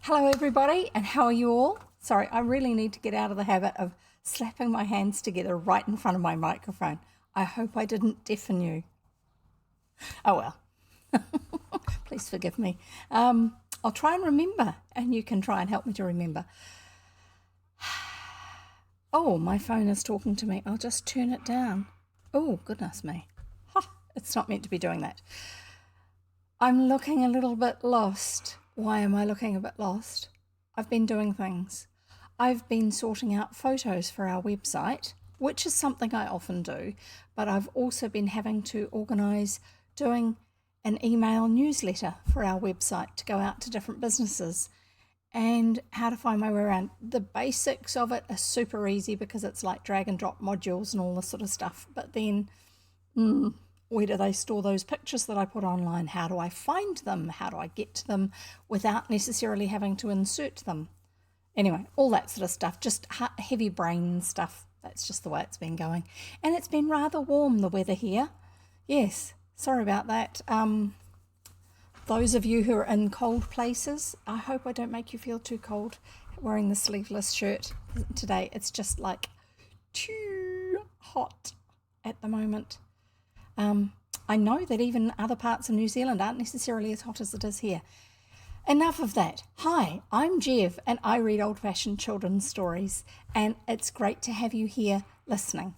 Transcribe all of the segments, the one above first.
Hello, everybody, and how are you all? Sorry, I really need to get out of the habit of slapping my hands together right in front of my microphone. I hope I didn't deafen you. Oh well, please forgive me. I'll try and remember, and you can try and help me to remember. Oh, my phone is talking to me. I'll just turn it down. Oh, goodness me. It's not meant to be doing that. I'm looking a little bit lost. Why am I looking a bit lost? I've been doing things. I've been sorting out photos for our website, which is something I often do, but I've also been having to organise doing an email newsletter for our website to go out to different businesses and how to find my way around. The basics of it are super easy because it's like drag and drop modules and all this sort of stuff, but then where do they store those pictures that I put online? How do I find them? How do I get to them without necessarily having to insert them? Anyway, all that sort of stuff, just heavy brain stuff. That's just the way it's been going. And it's been rather warm, the weather here. Yes, sorry about that. Those of you who are in cold places, I hope I don't make you feel too cold wearing the sleeveless shirt today. It's just like too hot at the moment. I know that even other parts of New Zealand aren't necessarily as hot as it is here. Enough of that. Hi, I'm Jev and I read old-fashioned children's stories, and it's great to have you here listening.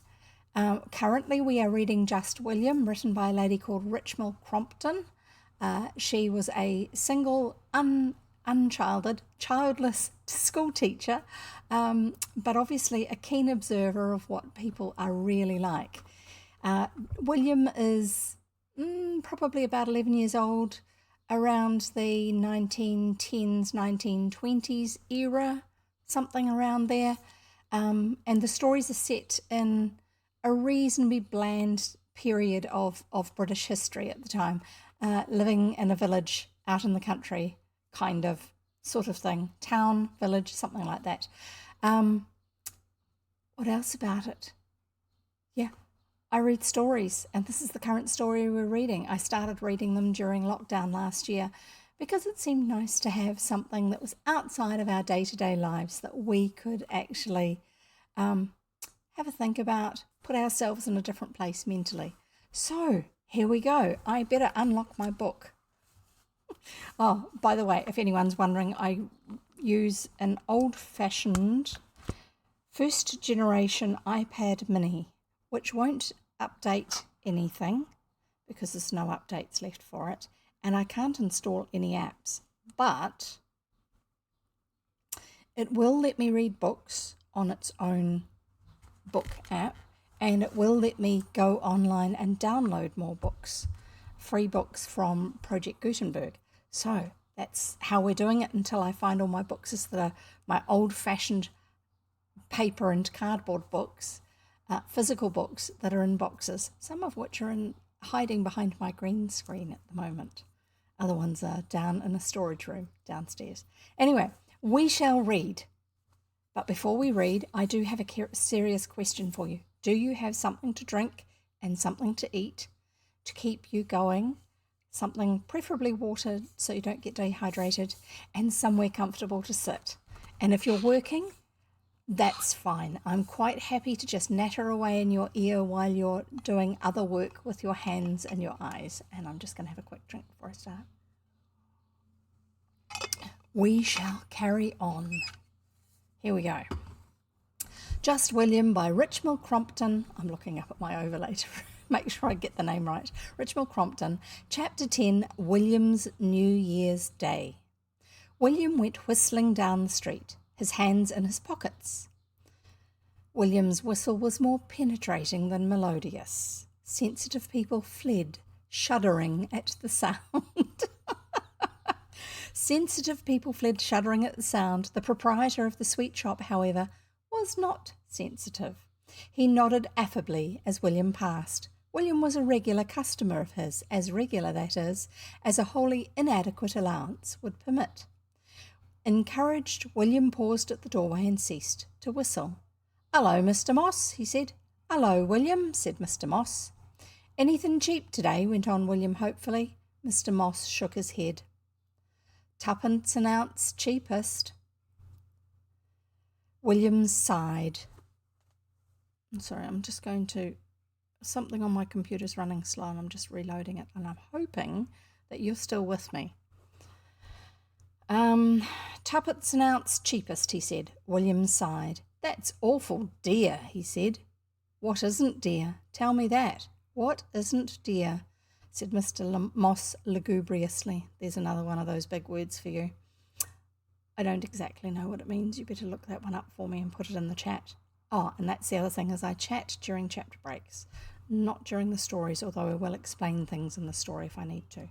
Currently we are reading Just William, written by a lady called Richmal Crompton. She was a single, childless school teacher, but obviously a keen observer of what people are really like. William is probably about 11 years old, around the 1910s, 1920s era, something around there. And the stories are set in a reasonably bland period of British history at the time, living in a village out in the country, kind of, sort of thing. Town, village, something like that. What else about it? Yeah. I read stories, and this is the current story we're reading. I started reading them during lockdown last year because it seemed nice to have something that was outside of our day-to-day lives that we could actually have a think about, put ourselves in a different place mentally. So here we go. I better unlock my book. Oh, by the way, if anyone's wondering, I use an old-fashioned first generation iPad mini, which won't update anything because there's no updates left for it, and I can't install any apps, but it will let me read books on its own book app, and it will let me go online and download more books, free books from Project Gutenberg. So that's how we're doing it until I find all my books that are my old-fashioned paper and cardboard books, physical books that are in boxes, some of which are hiding behind my green screen at the moment. Other ones are down in a storage room downstairs. Anyway, we shall read. But before we read, I do have a serious question for you. Do you have something to drink and something to eat to keep you going? Something, preferably water so you don't get dehydrated, and somewhere comfortable to sit. And if you're working, that's fine. I'm quite happy to just natter away in your ear while you're doing other work with your hands and your eyes. And I'm just going to have a quick drink before I start. We shall carry on. Here we go. Just William by Richmal Crompton. I'm looking up at my overlay to make sure I get the name right. Richmal Crompton. Chapter 10, William's New Year's Day. William went whistling down the street, his hands in his pockets. William's whistle was more penetrating than melodious. Sensitive people fled, shuddering at the sound. Sensitive people fled, shuddering at the sound. The proprietor of the sweet shop, however, was not sensitive. He nodded affably as William passed. William was a regular customer of his, as regular, that is, as a wholly inadequate allowance would permit. Encouraged, William paused at the doorway and ceased to whistle. "Hello, Mr. Moss," he said. "Hello, William," said Mr. Moss. "Anything cheap today?" went on William hopefully. Mr. Moss shook his head. Tuppence an ounce cheapest. William sighed. I'm sorry, I'm just going to... Something on my computer's running slow and I'm just reloading it, and I'm hoping that you're still with me. Tuppence an ounce cheapest, he said. William sighed. That's awful dear, he said. What isn't dear? Tell me that. What isn't dear? Said Mr. Moss lugubriously. There's another one of those big words for you. I don't exactly know what it means. You better look that one up for me and put it in the chat. Oh, and that's the other thing, is I chat during chapter breaks, not during the stories, although I will explain things in the story if I need to.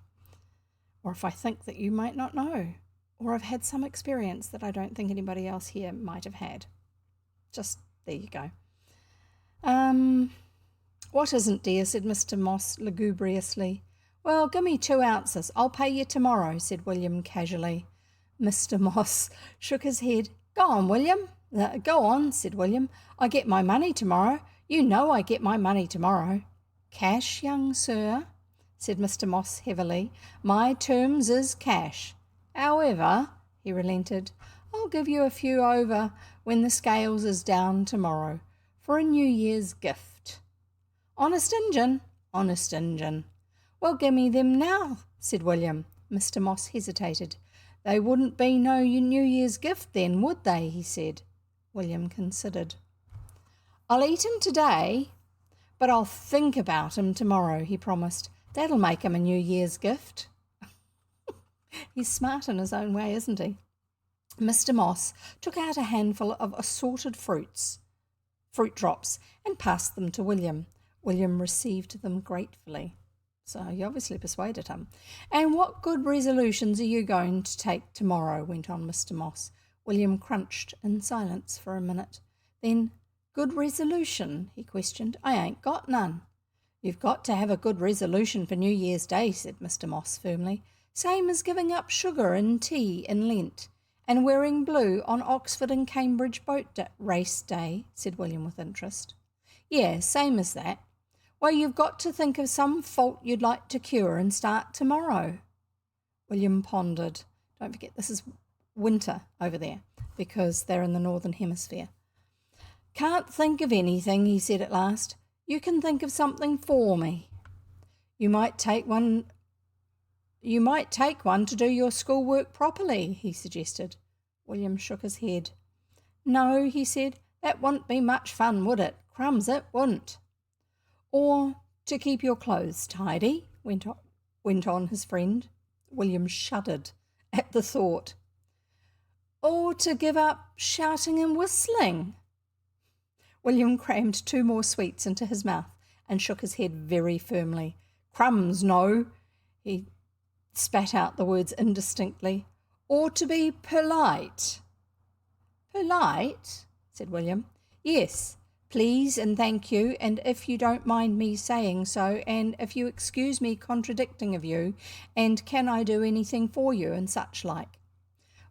Or if I think that you might not know, or I've had some experience that I don't think anybody else here might have had. Just, there you go. What isn't dear, said Mr. Moss lugubriously. Well, give me 2 ounces. I'll pay you tomorrow, said William casually. Mr. Moss shook his head. Go on, William. Go on, said William. I get my money tomorrow. You know I get my money tomorrow. Cash, young sir, said Mr. Moss heavily. My terms is cash. However, he relented, I'll give you a few over when the scales is down tomorrow for a New Year's gift. Honest Injun, honest Injun. Well, give me them now, said William. Mr. Moss hesitated. They wouldn't be no New Year's gift then, would they? He said. William considered. I'll eat 'em today, but I'll think about 'em tomorrow, he promised. That'll make 'em a New Year's gift. He's smart in his own way, isn't he? Mr. Moss took out a handful of assorted fruit drops, and passed them to William. William received them gratefully. So he obviously persuaded him. And what good resolutions are you going to take tomorrow? Went on Mr. Moss. William crunched in silence for a minute. Then, good resolution? He questioned. I ain't got none. You've got to have a good resolution for New Year's Day, said Mr. Moss firmly. Same as giving up sugar and tea in Lent, and wearing blue on Oxford and Cambridge race day, said William with interest. Yeah, same as that. Well, you've got to think of some fault you'd like to cure and start tomorrow. William pondered. Don't forget, this is winter over there, because they're in the northern hemisphere. Can't think of anything, he said at last. You can think of something for me. You might take one to do your schoolwork properly, he suggested. William shook his head. No, he said, that wouldn't be much fun, would it? Crumbs, it wouldn't. Or to keep your clothes tidy, went on his friend. William shuddered at the thought. Or to give up shouting and whistling. William crammed 2 more sweets into his mouth and shook his head very firmly. Crumbs, no. He spat out the words indistinctly. Or to be polite. Polite? Said William. Yes, please and thank you, and if you don't mind me saying so, and if you excuse me contradicting of you, and can I do anything for you, and such like.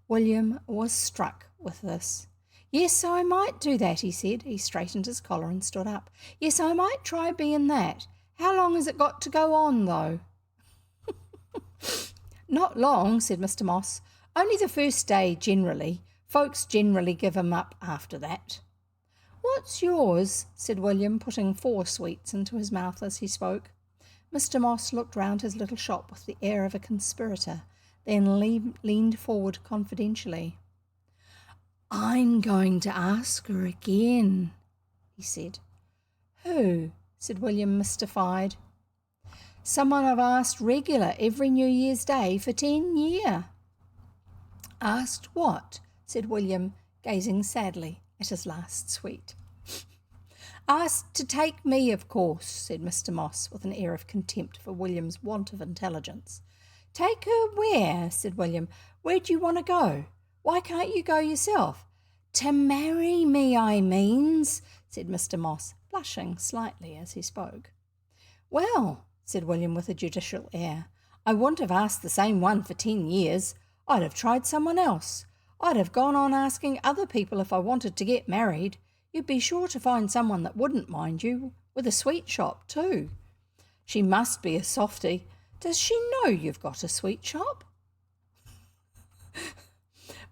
William was struck with this. Yes, I might do that, he said. He straightened his collar and stood up. Yes, I might try being that. How long has it got to go on, though? Not long, said Mr. Moss. Only the first day, generally. Folks generally give 'em up after that. What's yours? Said William, putting 4 sweets into his mouth as he spoke. Mr. Moss looked round his little shop with the air of a conspirator, then leaned forward confidentially. I'm going to ask her again, he said. Who? Said William, mystified. Someone I've asked regular every New Year's Day for 10 year. Asked what? Said William, gazing sadly at his last sweet. Asked to take me, of course, said Mr. Moss, with an air of contempt for William's want of intelligence. Take her where? Said William. Where do you want to go? Why can't you go yourself? To marry me, I means, said Mr. Moss, blushing slightly as he spoke. Well, said William with a judicial air, I wouldn't have asked the same one for 10 years. I'd have tried someone else. I'd have gone on asking other people if I wanted to get married. You'd be sure to find someone that wouldn't mind you, with a sweet shop too. She must be a softy. Does she know you've got a sweet shop?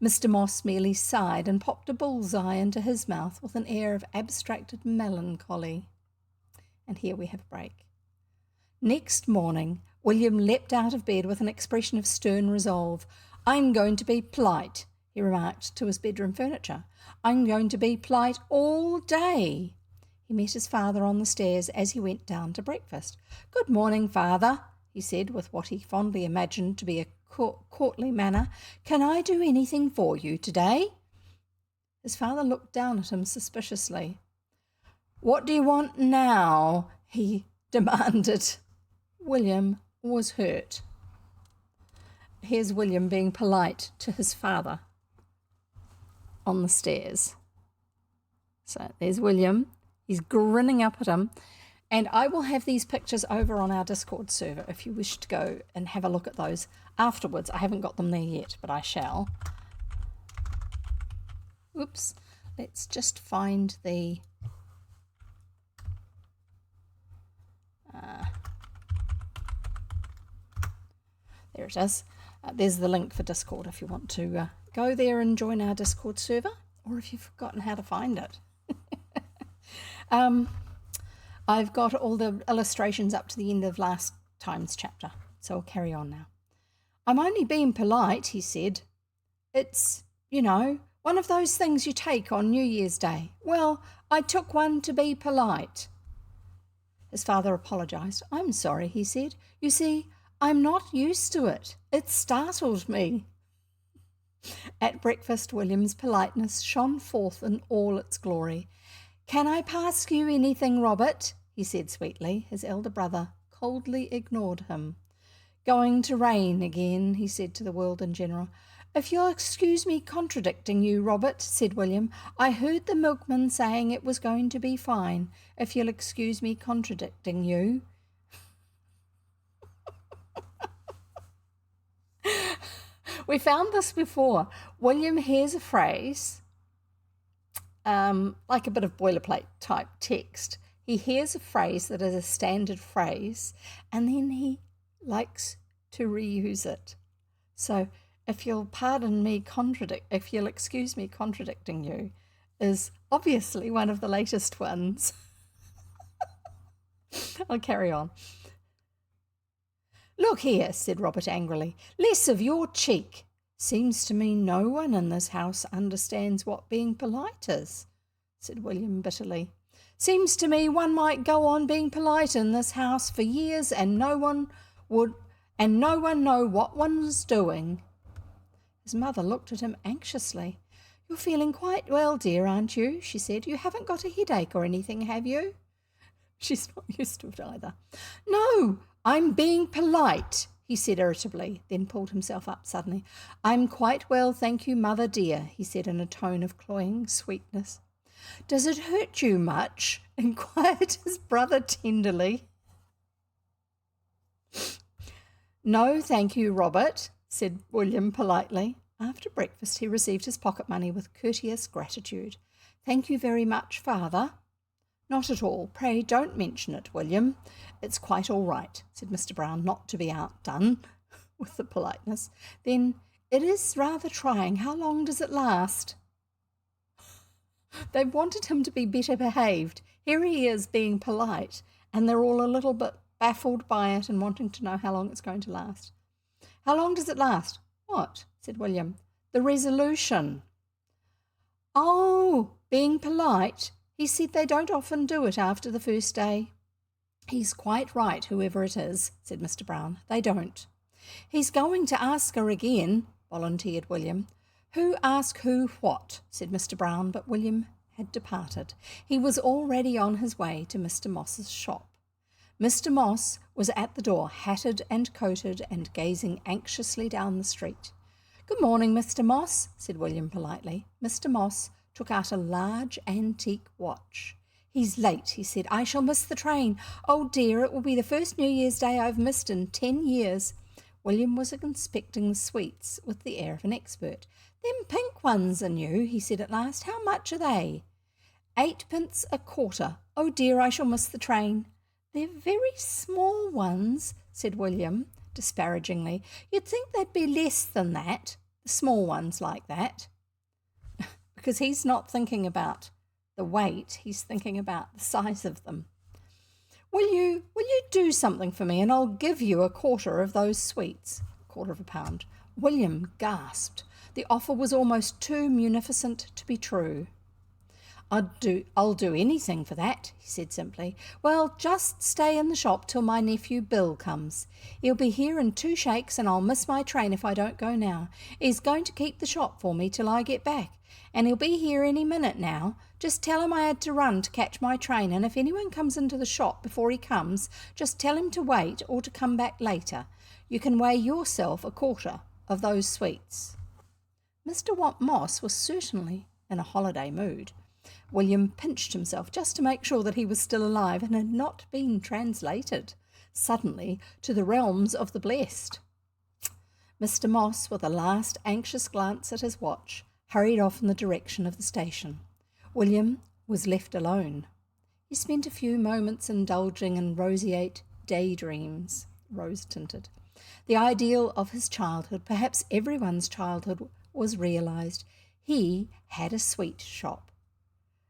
Mr. Moss merely sighed and popped a bullseye into his mouth with an air of abstracted melancholy. And here we have a break. Next morning, William leapt out of bed with an expression of stern resolve. "I'm going to be polite," he remarked to his bedroom furniture. "I'm going to be polite all day." He met his father on the stairs as he went down to breakfast. "Good morning, father," he said with what he fondly imagined to be a courtly manner. "Can I do anything for you today?" His father looked down at him suspiciously. "What do you want now?" he demanded. William was hurt. Here's William being polite to his father on the stairs. So there's William. He's grinning up at him. And I will have these pictures over on our Discord server if you wish to go and have a look at those afterwards. I haven't got them there yet, but I shall. Oops. Let's just find the... there it is. There's the link for Discord if you want to go there and join our Discord server, or if you've forgotten how to find it. I've got all the illustrations up to the end of last time's chapter, so I'll carry on now. "I'm only being polite," he said. "It's, one of those things you take on New Year's Day. Well, I took one to be polite." His father apologised. "I'm sorry," he said. "You see, I'm not used to it. It startled me." At breakfast, William's politeness shone forth in all its glory. "Can I ask you anything, Robert?" he said sweetly. His elder brother coldly ignored him. "Going to rain again," he said to the world in general. "If you'll excuse me contradicting you, Robert," said William. "I heard the milkman saying it was going to be fine. If you'll excuse me contradicting you." We found this before. William hears a phrase, like a bit of boilerplate type text. He hears a phrase that is a standard phrase, and then he likes to reuse it. So if you'll excuse me contradicting you, is obviously one of the latest ones. I'll carry on. "Look here," said Robert angrily, "less of your cheek. Seems to me no one in this house understands what being polite is," said William bitterly. "Seems to me one might go on being polite in this house for years and no one know what one's doing." His mother looked at him anxiously. "You're feeling quite well, dear, aren't you?" she said. "You haven't got a headache or anything, have you?" She's not used to it either. "No, I'm being polite," he said irritably, then pulled himself up suddenly. "I'm quite well, thank you, mother dear," he said in a tone of cloying sweetness. "Does it hurt you much?" inquired his brother tenderly. "No, thank you, Robert," said William politely. After breakfast he received his pocket money with courteous gratitude. "Thank you very much, father." "Not at all. Pray don't mention it, William. It's quite all right," said Mr. Brown, not to be outdone with the politeness. "Then it is rather trying. How long does it last?" They wanted him to be better behaved. Here he is being polite, and they're all a little bit baffled by it and wanting to know how long it's going to last. "How long does it last?" "What?" said William. "The resolution." "Oh, being polite. He said they don't often do it after the first day." "He's quite right, whoever it is," said Mr. Brown. "They don't." "He's going to ask her again," volunteered William. "Who ask who what?" said Mr. Brown, but William had departed. He was already on his way to Mr. Moss's shop. Mr. Moss was at the door, hatted and coated and gazing anxiously down the street. "Good morning, Mr. Moss," said William politely. Mr. Moss took out a large antique watch. "He's late," he said. "I shall miss the train. Oh dear, it will be the first New Year's Day I've missed in 10 years. William was inspecting the sweets with the air of an expert. "Them pink ones are new," he said at last. "How much are they?" "8p. a quarter. Oh dear, I shall miss the train." "They're very small ones," said William disparagingly. "You'd think they'd be less than that." small ones like that, because he's not thinking about the weight, he's thinking about the size of them. Will you do something for me and I'll give you a quarter of those sweets? Quarter of a pound. William gasped. The offer was almost too munificent to be true. I'll do anything for that, he said simply. Well, just stay in the shop till my nephew Bill comes. He'll be here in 2 shakes and I'll miss my train if I don't go now. He's going to keep the shop for me till I get back, and he'll be here any minute now. Just tell him I had to run to catch my train, and if anyone comes into the shop before he comes, just tell him to wait or to come back later. You can weigh yourself a quarter of those sweets. Mr. Moss was certainly in a holiday mood. William pinched himself just to make sure that he was still alive and had not been translated suddenly to the realms of the blessed. Mr. Moss, with a last anxious glance at his watch, hurried off in the direction of the station. William was left alone. He spent a few moments indulging in roseate daydreams, rose-tinted. The ideal of his childhood, perhaps everyone's childhood, was realised. He had a sweet shop.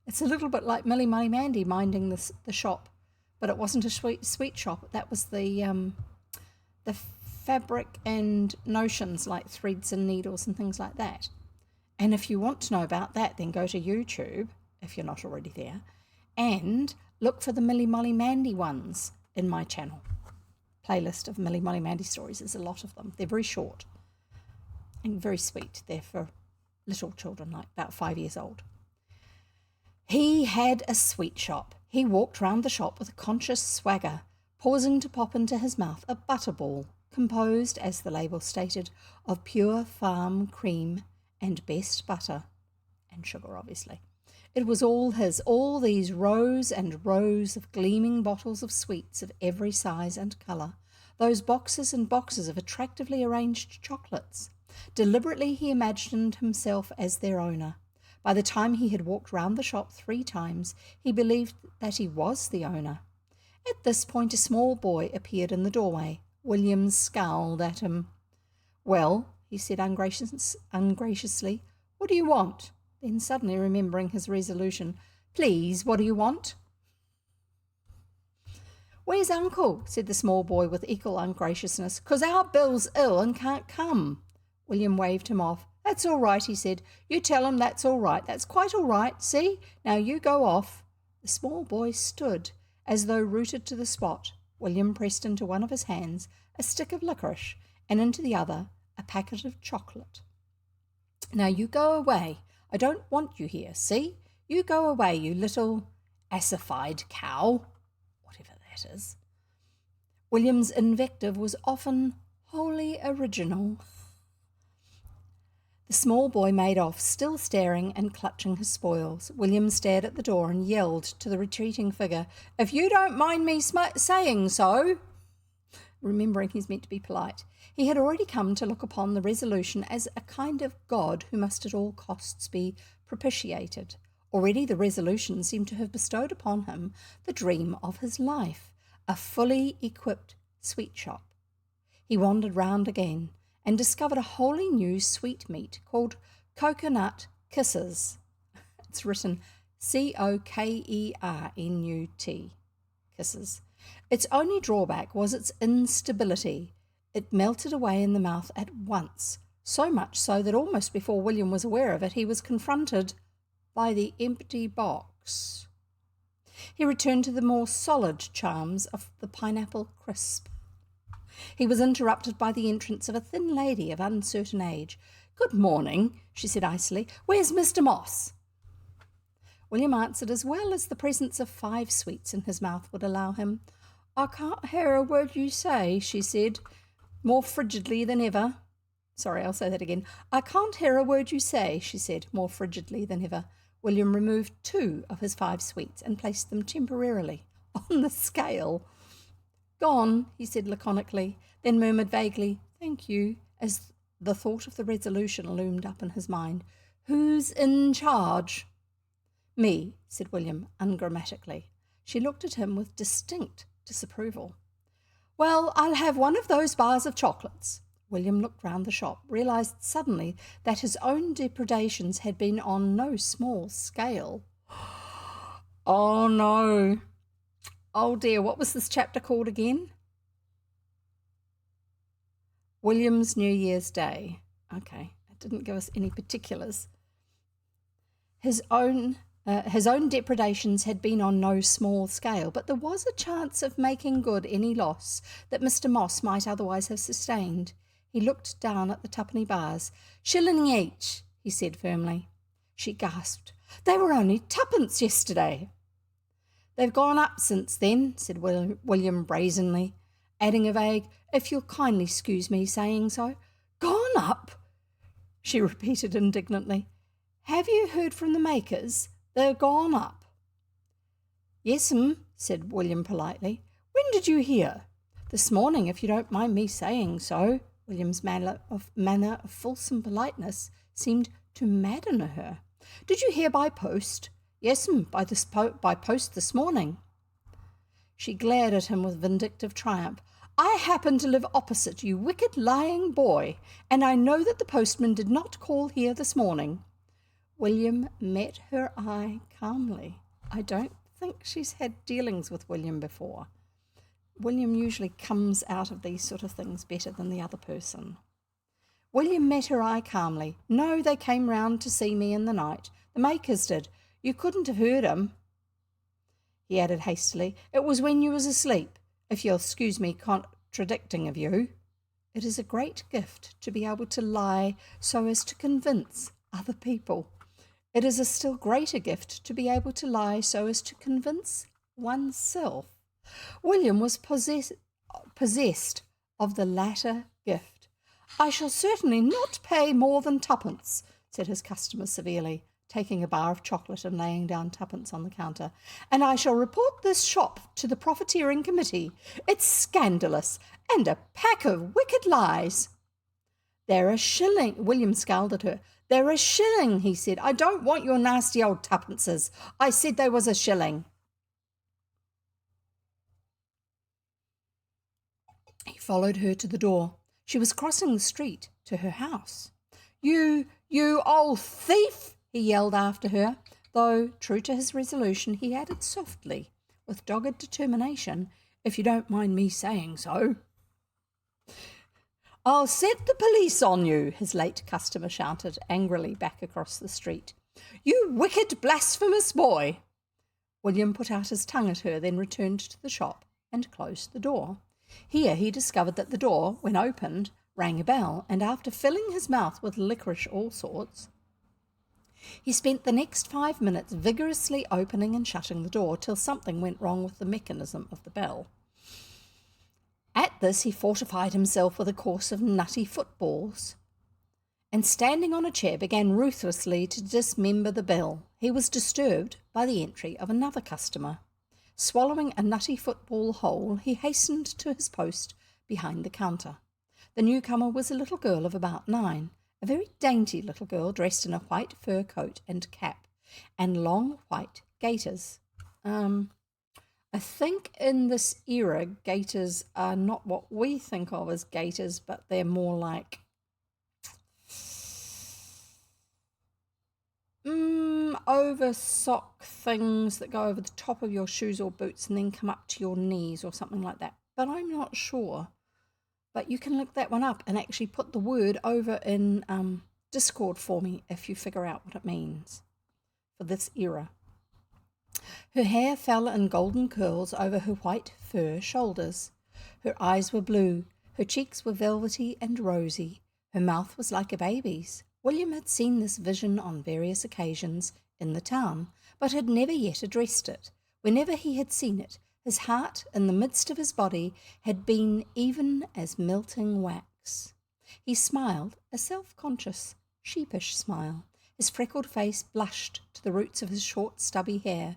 It's a little bit like Millie Molly Mandy minding the shop, but it wasn't a sweet shop. That was the fabric and notions like threads and needles and things like that. And if you want to know about that, then go to YouTube, if you're not already there, and look for the Millie Molly Mandy ones in my channel. Playlist of Millie Molly Mandy stories. There's a lot of them. They're very short and very sweet. They're for little children, like about 5 years old. He had a sweet shop. He walked round the shop with a conscious swagger, pausing to pop into his mouth a butterball, composed, as the label stated, of pure farm cream and best butter, and sugar, obviously. It was all his, all these rows and rows of gleaming bottles of sweets of every size and colour, those boxes and boxes of attractively arranged chocolates. Deliberately he imagined himself as their owner. By the time he had walked round the shop 3 times, he believed that he was the owner. At this point a small boy appeared in the doorway. William scowled at him. "Well," he said ungraciously, "what do you want?" Then suddenly remembering his resolution, "Please, what do you want?" "Where's Uncle?" said the small boy with equal ungraciousness. "'Cause our Bill's ill and can't come." William waved him off. "That's all right," he said. "You tell him that's all right. That's quite all right. See? Now you go off." The small boy stood as though rooted to the spot. William pressed into one of his hands a stick of licorice and into the other a packet of chocolate. "Now you go away. I don't want you here. See? You go away, you little assified cow," whatever that is. William's invective was often wholly original. The small boy made off, still staring and clutching his spoils. William stared at the door and yelled to the retreating figure, "If you don't mind me saying so," remembering he's meant to be polite. He had already come to look upon the resolution as a kind of god who must at all costs be propitiated. Already the resolution seemed to have bestowed upon him the dream of his life, a fully equipped sweet shop. He wandered round again and discovered a wholly new sweetmeat called Coconut Kisses. It's written Cokerenut, kisses. Its only drawback was its instability. It melted away in the mouth at once, so much so that almost before William was aware of it, he was confronted by the empty box. He returned to the more solid charms of the pineapple crisp. He was interrupted by the entrance of a thin lady of uncertain age. "Good morning," she said icily. "Where's Mr. Moss?" William answered as well as the presence of 5 sweets in his mouth would allow him. "I can't hear a word you say," she said, more frigidly than ever. Sorry, I'll say that again. "I can't hear a word you say," she said, more frigidly than ever. William removed 2 of his 5 sweets and placed them temporarily on the scale. "Gone," he said laconically, then murmured vaguely, "Thank you," as the thought of the resolution loomed up in his mind. "Who's in charge?" "Me," said William ungrammatically. She looked at him with distinct disapproval. "Well, I'll have one of those bars of chocolates." William looked round the shop, realised suddenly that his own depredations had been on no small scale. Oh no. Oh dear, what was this chapter called again? William's New Year's Day. Okay, it didn't give us any particulars. His own depredations had been on no small scale, but there was a chance of making good any loss that Mr. Moss might otherwise have sustained. He looked down at the twopenny bars. "Shilling each," he said firmly. She gasped. "They were only twopence yesterday." "They've gone up since then," said William brazenly, adding a vague, "if you'll kindly excuse me saying so." "Gone up?" she repeated indignantly. "Have you heard from the makers? They're gone up." "Yes'm," said William politely. "When did you hear?" "This morning, if you don't mind me saying so." William's manner of fulsome politeness seemed to madden her. "Did you hear by post?" "Yes'm, by post this morning." She glared at him with vindictive triumph. "I happen to live opposite, you wicked lying boy, and I know that the postman did not call here this morning." William met her eye calmly. I don't think she's had dealings with William before. William usually comes out of these sort of things better than the other person. William met her eye calmly. "No, they came round to see me in the night. The makers did. You couldn't have heard 'em." He added hastily, "It was when you was asleep, if you'll excuse me contradicting of you." It is a great gift to be able to lie so as to convince other people. It is a still greater gift to be able to lie so as to convince oneself. William was possessed of the latter gift. "I shall certainly not pay more than twopence," said his customer severely, taking a bar of chocolate and laying down twopence on the counter. "And I shall report this shop to the profiteering committee. It's scandalous, and a pack of wicked lies." "They're a shilling," William scowled at her. "They're a shilling," he said. "I don't want your nasty old twopences. I said they was a shilling." He followed her to the door. She was crossing the street to her house. You old thief," he yelled after her, though, true to his resolution, he added softly, with dogged determination, "if you don't mind me saying so." "I'll set the police on you," his late customer shouted angrily back across the street. "You wicked, blasphemous boy." William put out his tongue at her, then returned to the shop and closed the door. Here he discovered that the door, when opened, rang a bell, and after filling his mouth with licorice all sorts, he spent the next 5 minutes vigorously opening and shutting the door till something went wrong with the mechanism of the bell. At this he fortified himself with a course of nutty footballs, and standing on a chair began ruthlessly to dismember the bell. He was disturbed by the entry of another customer. Swallowing a nutty football whole, he hastened to his post behind the counter. The newcomer was a little girl of about 9, a very dainty little girl dressed in a white fur coat and cap, and long white gaiters. I think in this era, gaiters are not what we think of as gaiters, but they're more like over sock things that go over the top of your shoes or boots and then come up to your knees or something like that. But I'm not sure. But you can look that one up and actually put the word over in Discord for me if you figure out what it means for this era. Her hair fell in golden curls over her white fur shoulders. Her eyes were blue, her cheeks were velvety and rosy, her mouth was like a baby's. William had seen this vision on various occasions in the town, but had never yet addressed it. Whenever he had seen it, his heart in the midst of his body had been even as melting wax. He smiled, a self-conscious, sheepish smile. His freckled face blushed to the roots of his short, stubby hair.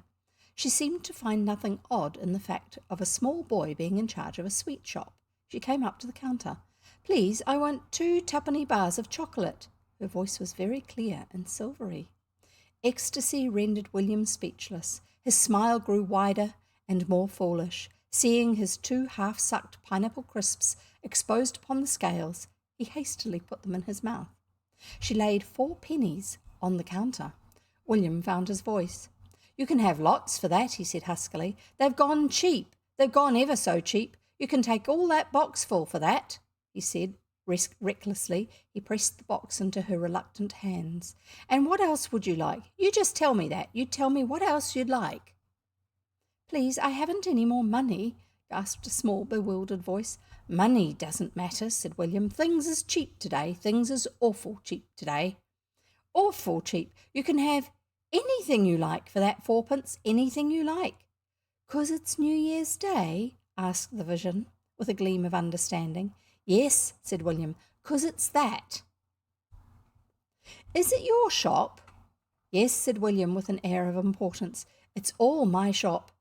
She seemed to find nothing odd in the fact of a small boy being in charge of a sweet shop. She came up to the counter. "Please, I want 2 twopenny bars of chocolate." Her voice was very clear and silvery. Ecstasy rendered William speechless. His smile grew wider and more foolish. Seeing his 2 half-sucked pineapple crisps exposed upon the scales, He hastily put them in his mouth. She laid 4 pennies on the counter. William found his voice. "You can have lots for that," he said huskily. "They've gone cheap. They've gone ever so cheap. You can take all that box full for that," he said recklessly. He pressed the box into her reluctant hands. "And what else would you like? You just tell me that. You tell me what else you'd like." "Please, I haven't any more money," gasped a small, bewildered voice. "Money doesn't matter," said William. "Things is cheap today. Things is awful cheap today." "Awful cheap. You can have anything you like for that 4pence, anything you like." "'Cause it's New Year's Day?" asked the vision, with a gleam of understanding. "Yes," said William, "'cause it's that." "Is it your shop?" "Yes," said William with an air of importance. "It's all my shop."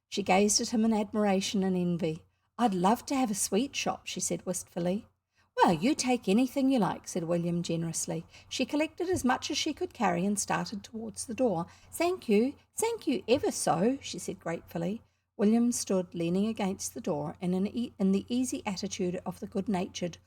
She gazed at him in admiration and envy. "I'd love to have a sweet shop," she said wistfully. "Well, you take anything you like," said William generously. She collected as much as she could carry and started towards the door. Thank you ever so," she said gratefully. William stood leaning against the door in the easy attitude of the good-natured,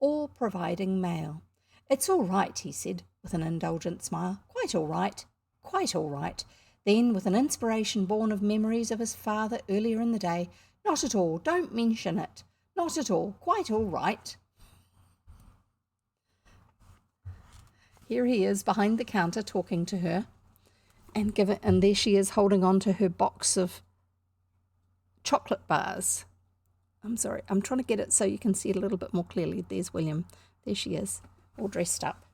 all-providing male. "It's all right," he said with an indulgent smile. "Quite all right, quite all right." Then, with an inspiration born of memories of his father earlier in the day, "Not at all, don't mention it. Not at all, quite all right." Here he is behind the counter talking to her, and there she is holding on to her box of chocolate bars. I'm sorry, I'm trying to get it so you can see it a little bit more clearly. There's William. There she is, all dressed up.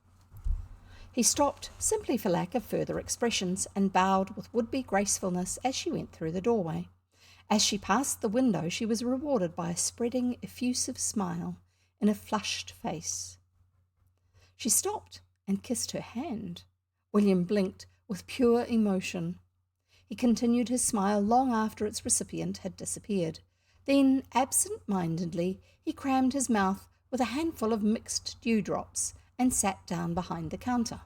He stopped, simply for lack of further expressions, and bowed with would-be gracefulness as she went through the doorway. As she passed the window, she was rewarded by a spreading, effusive smile in a flushed face. She stopped and kissed her hand. William blinked with pure emotion. He continued his smile long after its recipient had disappeared. Then, absent-mindedly, he crammed his mouth with a handful of mixed dewdrops and sat down behind the counter.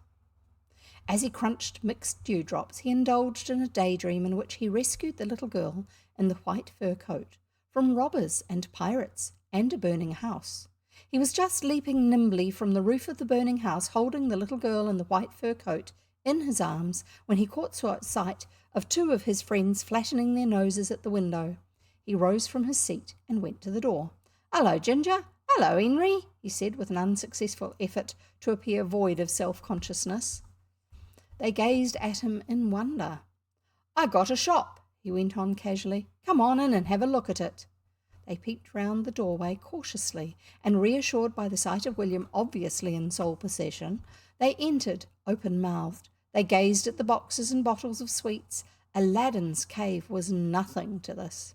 As he crunched mixed dewdrops, he indulged in a daydream in which he rescued the little girl in the white fur coat from robbers and pirates and a burning house. He was just leaping nimbly from the roof of the burning house, holding the little girl in the white fur coat in his arms, when he caught sight of 2 of his friends flattening their noses at the window. He rose from his seat and went to the door. "Hello, Ginger. Hello, Henry," he said with an unsuccessful effort to appear void of self-consciousness. They gazed at him in wonder. "I got a shop," he went on casually. "Come on in and have a look at it." They peeped round the doorway cautiously, and reassured by the sight of William obviously in sole possession, they entered open-mouthed. They gazed at the boxes and bottles of sweets. Aladdin's cave was nothing to this.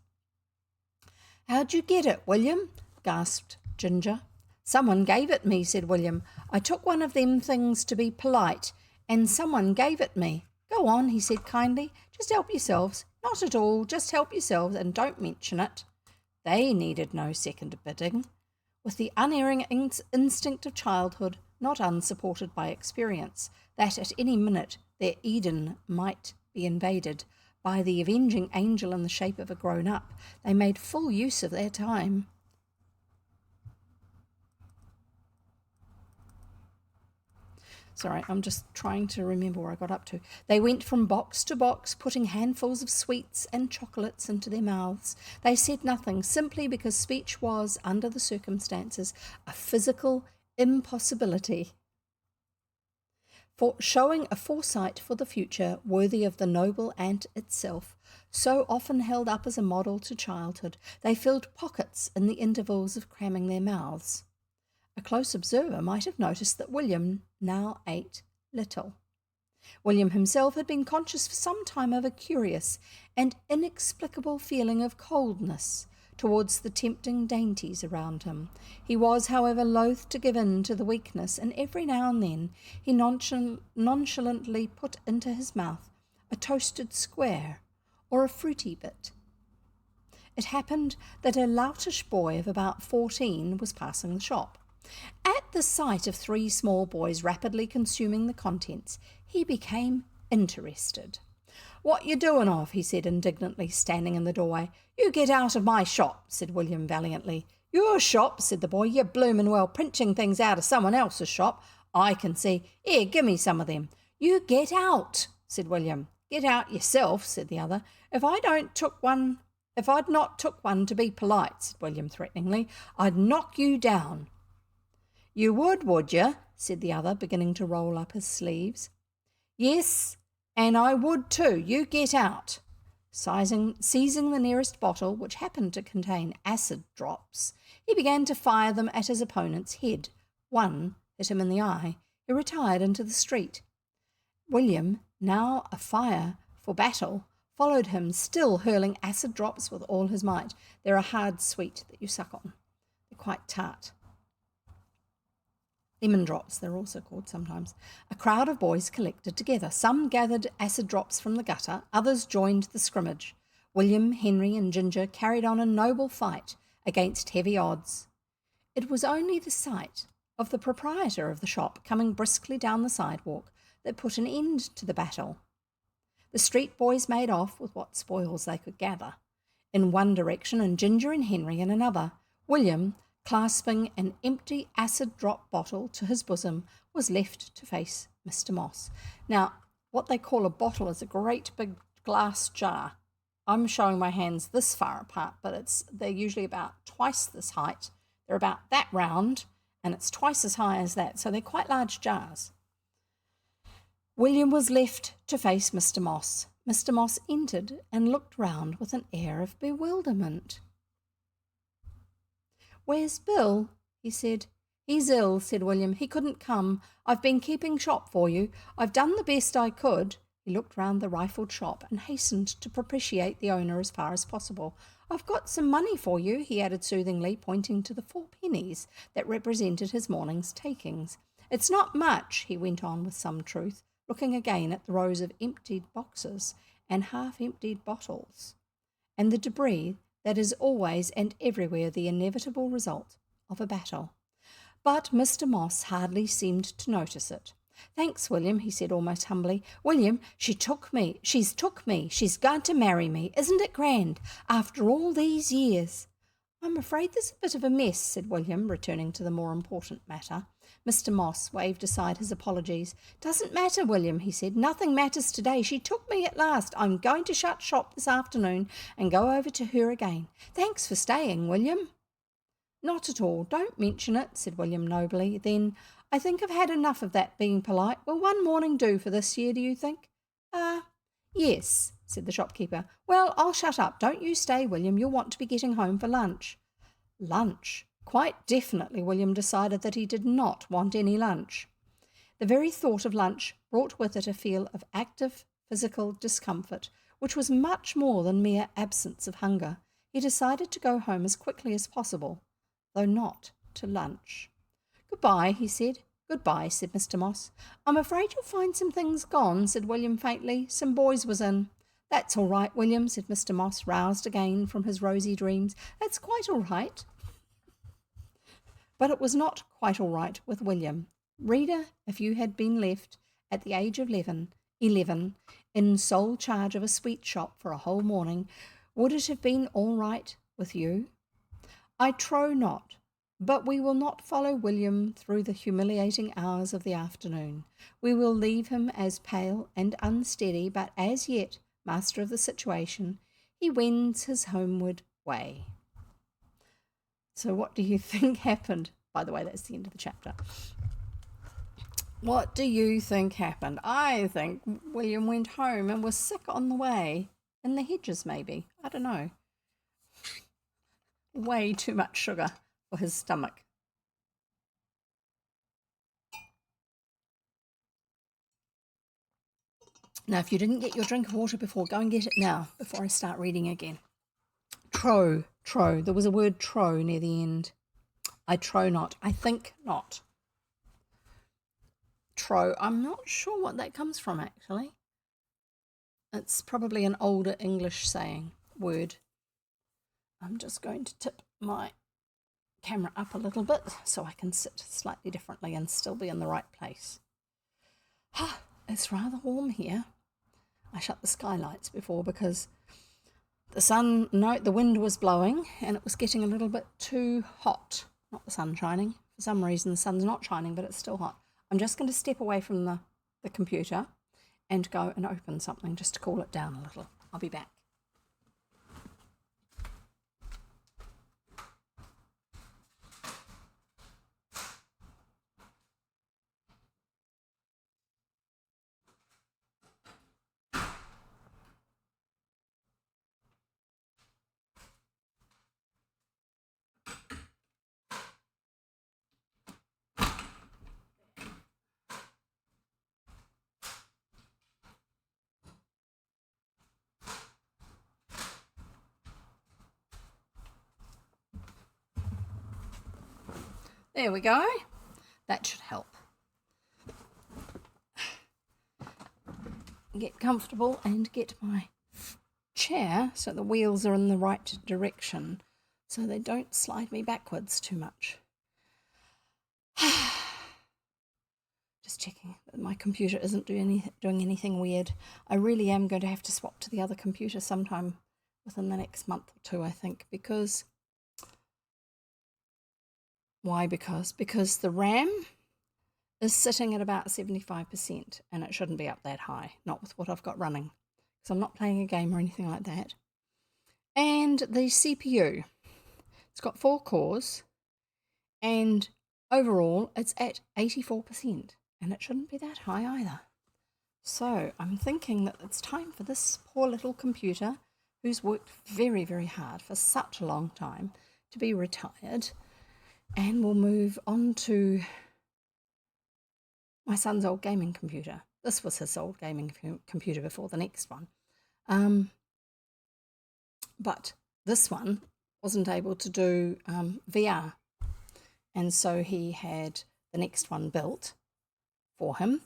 "How'd you get it, William?" gasped Ginger. "Someone gave it me," said William. "I took one of them things to be polite, and someone gave it me." "Go on," he said kindly. "Just help yourselves." "Not at all. Just help yourselves and don't mention it." They needed no second bidding. With the unerring instinct of childhood, not unsupported by experience, that at any minute their Eden might be invaded by the avenging angel in the shape of a grown-up, they made full use of their time. Sorry, I'm just trying to remember where I got up to. They went from box to box, putting handfuls of sweets and chocolates into their mouths. They said nothing, simply because speech was, under the circumstances, a physical impossibility. For showing a foresight for the future worthy of the noble ant itself, so often held up as a model to childhood, they filled pockets in the intervals of cramming their mouths. A close observer might have noticed that William now ate little. William himself had been conscious for some time of a curious and inexplicable feeling of coldness towards the tempting dainties around him. He was, however, loath to give in to the weakness, and every now and then he nonchalantly put into his mouth a toasted square or a fruity bit. It happened that a loutish boy of about 14 was passing the shop. At the sight of 3 small boys rapidly consuming the contents, he became interested. "What you doing of?" he said indignantly, standing in the doorway. "You get out of my shop," said William valiantly. Your shop, said the boy. You're bloomin' well pinching things out of someone else's shop. I can see. Here, give me some of them. You get out, said William. Get out yourself, said the other. If I'd not took one to be polite, said William threateningly, I'd knock you down. You would you? Said the other, beginning to roll up his sleeves. Yes, and I would too. You get out. Seizing the nearest bottle, which happened to contain acid drops, he began to fire them at his opponent's head. One hit him in the eye. He retired into the street. William, now afire for battle, followed him, still hurling acid drops with all his might. They're a hard sweet that you suck on. They're quite tart. Lemon drops, they're also called sometimes. A crowd of boys collected together. Some gathered acid drops from the gutter, others joined the scrimmage. William, Henry, and Ginger carried on a noble fight against heavy odds. It was only the sight of the proprietor of the shop coming briskly down the sidewalk that put an end to the battle. The street boys made off with what spoils they could gather in one direction, and Ginger and Henry in another. William, clasping an empty acid drop bottle to his bosom, was left to face Mr. Moss. Now, what they call a bottle is a great big glass jar. I'm showing my hands this far apart, but they're usually about twice this height. They're about that round, and it's twice as high as that, so they're quite large jars. William was left to face Mr. Moss. Mr. Moss entered and looked round with an air of bewilderment. Where's Bill? He said. He's ill, said William. He couldn't come. I've been keeping shop for you. I've done the best I could. He looked round the rifled shop and hastened to propitiate the owner as far as possible. I've got some money for you, he added soothingly, pointing to the 4 pennies that represented his morning's takings. It's not much, he went on with some truth, looking again at the rows of emptied boxes and half-emptied bottles, and the debris that is always and everywhere the inevitable result of a battle. But Mr. Moss hardly seemed to notice it. Thanks, William, he said almost humbly. William, she's took me. She's going to marry me. Isn't it grand? After all these years. I'm afraid there's a bit of a mess, said William, returning to the more important matter. Mr. Moss waved aside his apologies. Doesn't matter, William, he said. Nothing matters today. She took me at last. I'm going to shut shop this afternoon and go over to her again. Thanks for staying, William. Not at all. Don't mention it, said William nobly. Then, I think I've had enough of that being polite. Will one morning do for this year, do you think? Yes, said the shopkeeper. Well, I'll shut up. Don't you stay, William. You'll want to be getting home for lunch. Lunch? Quite definitely William decided that he did not want any lunch. The very thought of lunch brought with it a feel of active physical discomfort, which was much more than mere absence of hunger. He decided to go home as quickly as possible, though not to lunch. Goodbye, he said. Goodbye, said Mr. Moss. I'm afraid you'll find some things gone, said William faintly. Some boys was in. That's all right, William, said Mr. Moss, roused again from his rosy dreams. That's quite all right. But it was not quite all right with William. Reader, if you had been left at the age of 11, in sole charge of a sweet shop for a whole morning, would it have been all right with you? I trow not. But we will not follow William through the humiliating hours of the afternoon. We will leave him as pale and unsteady, but as yet master of the situation. He wends his homeward way. So what do you think happened? By the way, that's the end of the chapter. What do you think happened? I think William went home and was sick on the way. In the hedges, maybe. I don't know. Way too much sugar for his stomach. Now, if you didn't get your drink of water before, go and get it now, before I start reading again. Trow. There was a word trow near the end. I trow not. I think not. Trow. I'm not sure what that comes from, actually. It's probably an older English word. I'm just going to tip my camera up a little bit so I can sit slightly differently and still be in the right place. It's rather warm here. I shut the skylights before because The wind was blowing and it was getting a little bit too hot. Not the sun shining. For some reason, the sun's not shining, but it's still hot. I'm just going to step away from the computer and go and open something just to cool it down a little. I'll be back. There we go. That should help. Get comfortable and get my chair so the wheels are in the right direction so they don't slide me backwards too much. Just checking that my computer isn't doing anything weird. I really am going to have to swap to the other computer sometime within the next month or two, I think, because... Why? Because the RAM is sitting at about 75% and it shouldn't be up that high, not with what I've got running, because I'm not playing a game or anything like that. And the CPU, it's got 4 cores and overall it's at 84% and it shouldn't be that high either. So I'm thinking that it's time for this poor little computer, who's worked very, very hard for such a long time, to be retired, and we'll move on to my son's old gaming computer. This was his old gaming computer before the next one. But this one wasn't able to do VR. And so he had the next one built for him.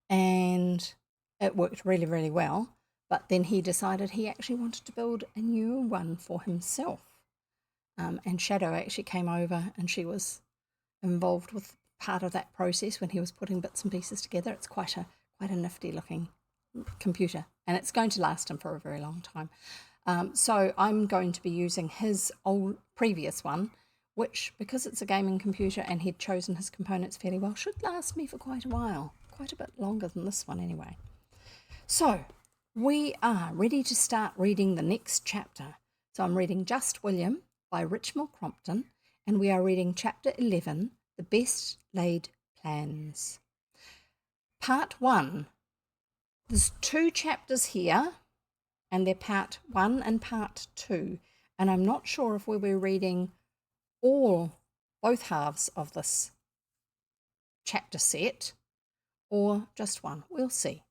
And it worked really, really well. But then he decided he actually wanted to build a new one for himself. And Shadow actually came over and she was involved with part of that process when he was putting bits and pieces together. It's quite a nifty looking computer and it's going to last him for a very long time. So I'm going to be using his old previous one, which, because it's a gaming computer and he'd chosen his components fairly well, should last me for quite a while, quite a bit longer than this one anyway. So we are ready to start reading the next chapter. So I'm reading Just William by Richmal Crompton, and we are reading chapter 11, The Best Laid Plans. Part 1. There's 2 chapters here, and they're part 1 and part 2, and I'm not sure if we'll be reading both halves of this chapter set or just one. We'll see.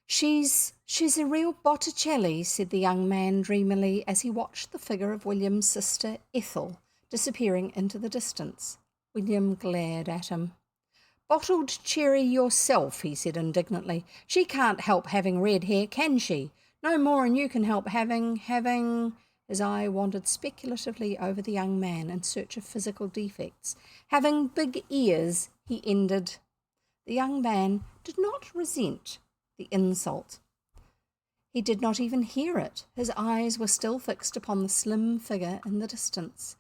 She's a real Botticelli, said the young man dreamily as he watched the figure of William's sister Ethel disappearing into the distance. William glared at him. Bottled cherry yourself, he said indignantly. She can't help having red hair, can she? No more than you can help having... His eye wandered speculatively over the young man in search of physical defects. Having big ears, he ended. The young man did not resent the insult. He did not even hear it. His eyes were still fixed upon the slim figure in the distance.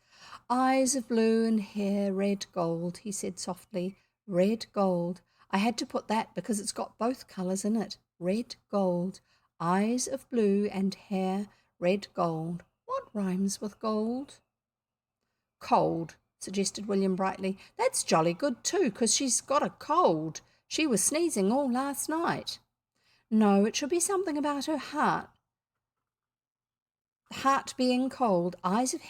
Eyes of blue and hair red gold, he said softly. Red gold. I had to put that because it's got both colours in it. Red gold. Eyes of blue and hair red gold. What rhymes with gold? Cold, suggested William brightly. That's jolly good too, 'cause she's got a cold. She was sneezing all last night. No, it should be something about her heart. Heart being cold, eyes of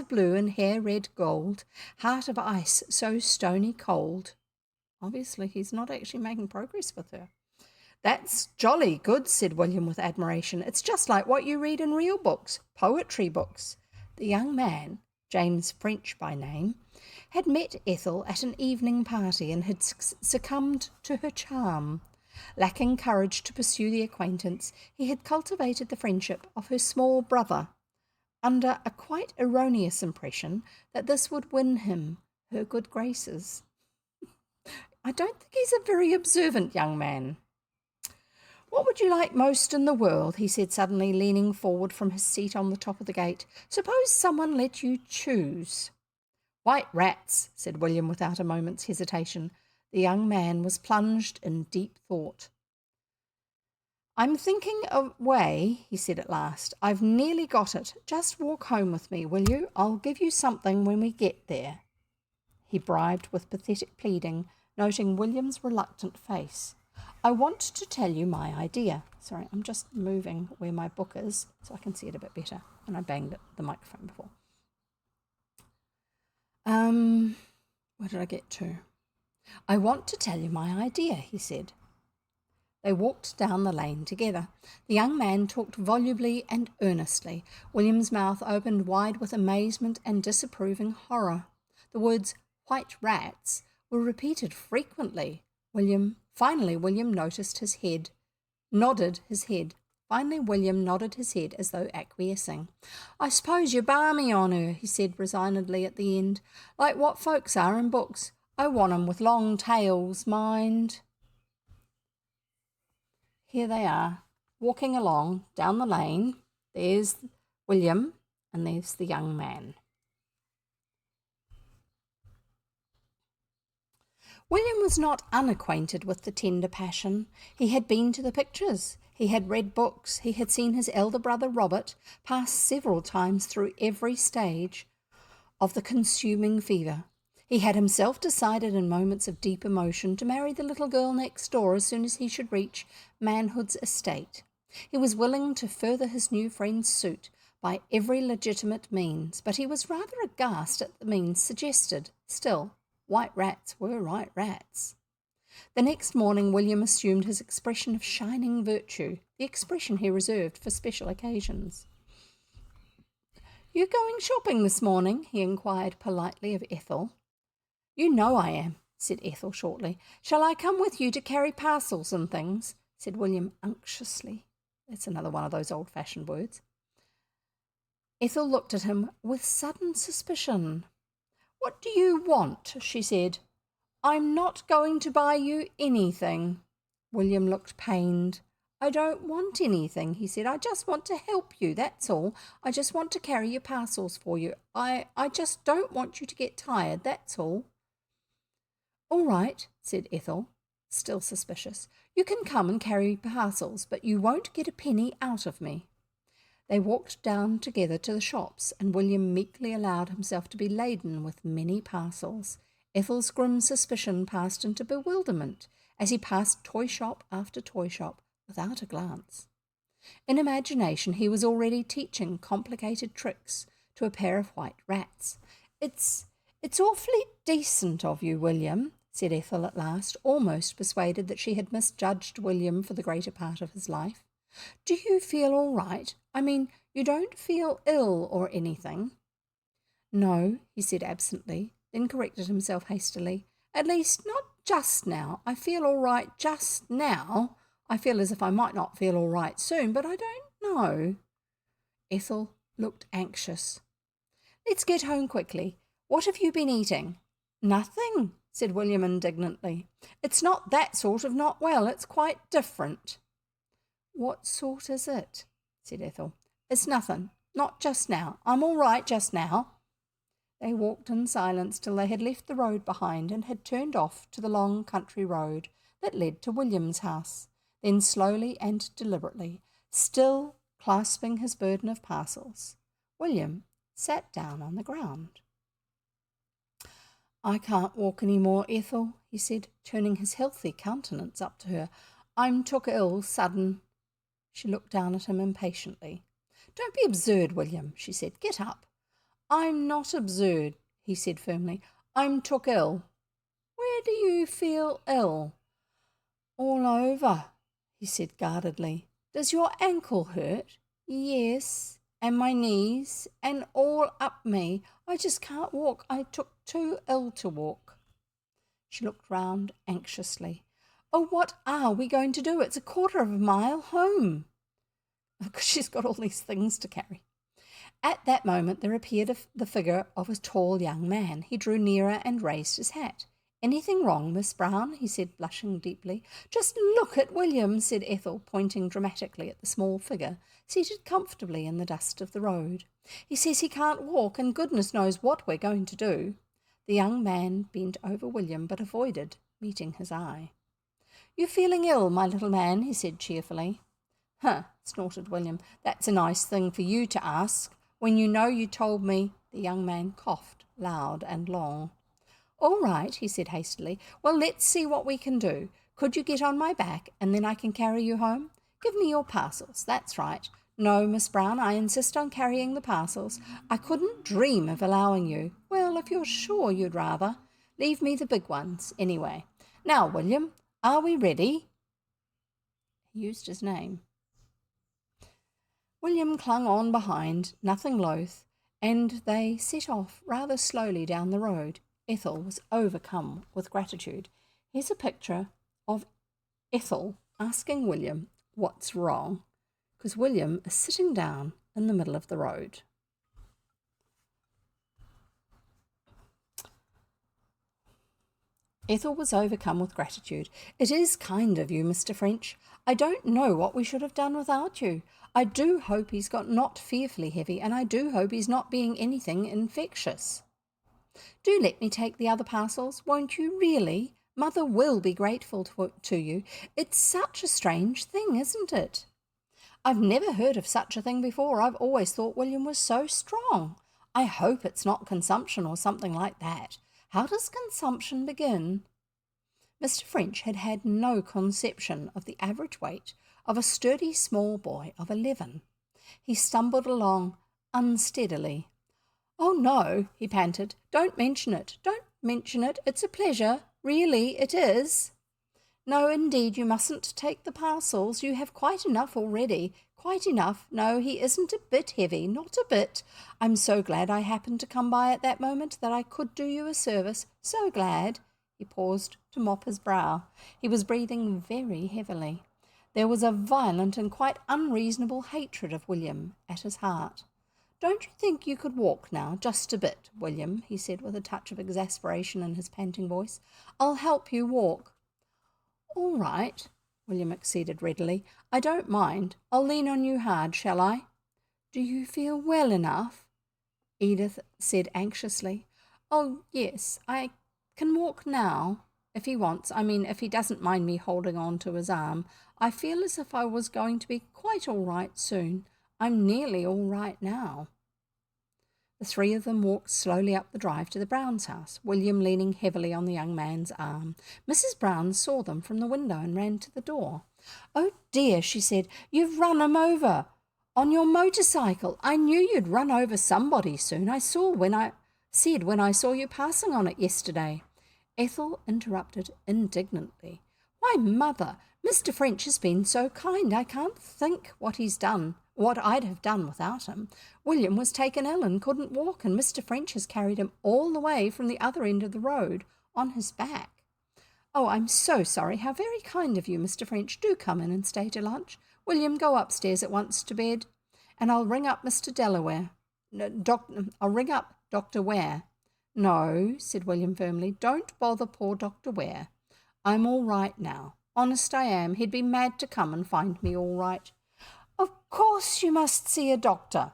blue and hair red gold, heart of ice so stony cold. Obviously, he's not actually making progress with her. That's jolly good, said William with admiration. It's just like what you read in real books, poetry books. The young man, James French by name, had met Ethel at an evening party and had succumbed to her charm. Lacking courage to pursue the acquaintance, he had cultivated the friendship of her small brother, under a quite erroneous impression that this would win him her good graces. I don't think he's a very observant young man. What would you like most in the world? He said suddenly, leaning forward from his seat on the top of the gate. Suppose someone let you choose. White rats, said William without a moment's hesitation. The young man was plunged in deep thought. I'm thinking a way, he said at last. I've nearly got it. Just walk home with me, will you? I'll give you something when we get there. He bribed with pathetic pleading, noting William's reluctant face. I want to tell you my idea. Sorry, I'm just moving where my book is so I can see it a bit better. And I banged the microphone before. Where did I get to? I want to tell you my idea, he said. They walked down the lane together. The young man talked volubly and earnestly. William's mouth opened wide with amazement and disapproving horror. The words white rats were repeated frequently. Finally, William nodded his head. Finally, William nodded his head as though acquiescing. I suppose you're balmy on her, he said resignedly at the end. Like what folks are in books. I want 'em with long tails, mind. Here they are, walking along down the lane. There's William and there's the young man. William was not unacquainted with the tender passion. He had been to the pictures. He had read books. He had seen his elder brother Robert pass several times through every stage of the consuming fever. He had himself decided in moments of deep emotion to marry the little girl next door as soon as he should reach manhood's estate. He was willing to further his new friend's suit by every legitimate means, but he was rather aghast at the means suggested. Still, white rats were white rats. The next morning William assumed his expression of shining virtue, the expression he reserved for special occasions. You going shopping this morning? He inquired politely of Ethel. You know I am, said Ethel shortly. Shall I come with you to carry parcels and things? Said William unctuously. That's another one of those old-fashioned words. Ethel looked at him with sudden suspicion. What do you want? She said. I'm not going to buy you anything. William looked pained. I don't want anything, he said. I just want to help you, that's all. I just want to carry your parcels for you. I just don't want you to get tired, that's all. All right, said Ethel, still suspicious. You can come and carry parcels, but you won't get a penny out of me. They walked down together to the shops, and William meekly allowed himself to be laden with many parcels. Ethel's grim suspicion passed into bewilderment as he passed toy shop after toy shop without a glance. In imagination he was already teaching complicated tricks to a pair of white rats. It's awfully decent of you, William, said Ethel at last, almost persuaded that she had misjudged William for the greater part of his life. Do you feel all right? I mean, you don't feel ill or anything? No, he said absently, then corrected himself hastily. At least not just now. I feel all right just now. I feel as if I might not feel all right soon, but I don't know. Ethel looked anxious. Let's get home quickly. What have you been eating? Nothing, said William indignantly. It's not that sort of not well. It's quite different. What sort is it? Said Ethel. It's nothing. Not just now. I'm all right just now. They walked in silence till they had left the road behind and had turned off to the long country road that led to William's house. Then slowly and deliberately, still clasping his burden of parcels, William sat down on the ground. I can't walk any more, Ethel, he said, turning his healthy countenance up to her. I'm took ill sudden. She looked down at him impatiently. Don't be absurd, William, she said. Get up. I'm not absurd, he said firmly. I'm took ill. Where do you feel ill? All over, he said guardedly. Does your ankle hurt? Yes, and my knees, and all up me. I just can't walk. I took too ill to walk. She looked round anxiously. Oh, what are we going to do? It's a quarter of a mile home. Because she's got all these things to carry. At that moment there appeared the figure of a tall young man. He drew nearer and raised his hat. Anything wrong, Miss Brown? He said, blushing deeply. Just look at William, said Ethel, pointing dramatically at the small figure, seated comfortably in the dust of the road. He says he can't walk, and goodness knows what we're going to do. The young man bent over William, but avoided meeting his eye. You feeling ill, my little man? He said cheerfully. Huh, snorted William. That's a nice thing for you to ask, when you know you told me. The young man coughed loud and long. All right, he said hastily. Well, let's see what we can do. Could you get on my back, and then I can carry you home? Give me your parcels. That's right. No, Miss Brown, I insist on carrying the parcels. I couldn't dream of allowing you. Well, if you're sure you'd rather. Leave me the big ones, anyway. Now, William, are we ready? He used his name. William clung on behind, nothing loath, and they set off rather slowly down the road. Ethel was overcome with gratitude. Here's a picture of Ethel asking William what's wrong, because William is sitting down in the middle of the road. Ethel was overcome with gratitude. It is kind of you, Mr. French. I don't know what we should have done without you. I do hope he's got not fearfully heavy, and I do hope he's not being anything infectious. Do let me take the other parcels, won't you, really? Mother will be grateful to you. It's such a strange thing, isn't it? I've never heard of such a thing before. I've always thought William was so strong. I hope it's not consumption or something like that. How does consumption begin? Mr. French had had no conception of the average weight of a sturdy small boy of 11. He stumbled along unsteadily. Oh, no, he panted. Don't mention it. Don't mention it. It's a pleasure. Really, it is. No, indeed, you mustn't take the parcels. You have quite enough already. Quite enough. No, he isn't a bit heavy. Not a bit. I'm so glad I happened to come by at that moment, that I could do you a service. So glad. He paused to mop his brow. He was breathing very heavily. There was a violent and quite unreasonable hatred of William at his heart. Don't you think you could walk now, just a bit, William? He said with a touch of exasperation in his panting voice. I'll help you walk. All right, William acceded readily. I don't mind. I'll lean on you hard, shall I? Do you feel well enough? Edith said anxiously. Oh, yes, I can walk now, if he wants. If he doesn't mind me holding on to his arm. I feel as if I was going to be quite all right soon. I'm nearly all right now. The three of them walked slowly up the drive to the Browns' house, William leaning heavily on the young man's arm. Mrs. Brown saw them from the window and ran to the door. Oh dear, she said, you've run him over on your motorcycle. I knew you'd run over somebody soon. I saw when I saw you passing on it yesterday. Ethel interrupted indignantly. Why, Mother, Mr. French has been so kind. I can't think what I'd have done without him. William was taken ill and couldn't walk, and Mr. French has carried him all the way from the other end of the road on his back. Oh, I'm so sorry. How very kind of you, Mr. French. Do come in and stay to lunch. William, go upstairs at once to bed, and I'll ring up Mr. Delaware. I'll ring up Dr. Ware. No, said William firmly. Don't bother poor Dr. Ware. I'm all right now. Honest I am. He'd be mad to come and find me all right. Of course you must see a doctor.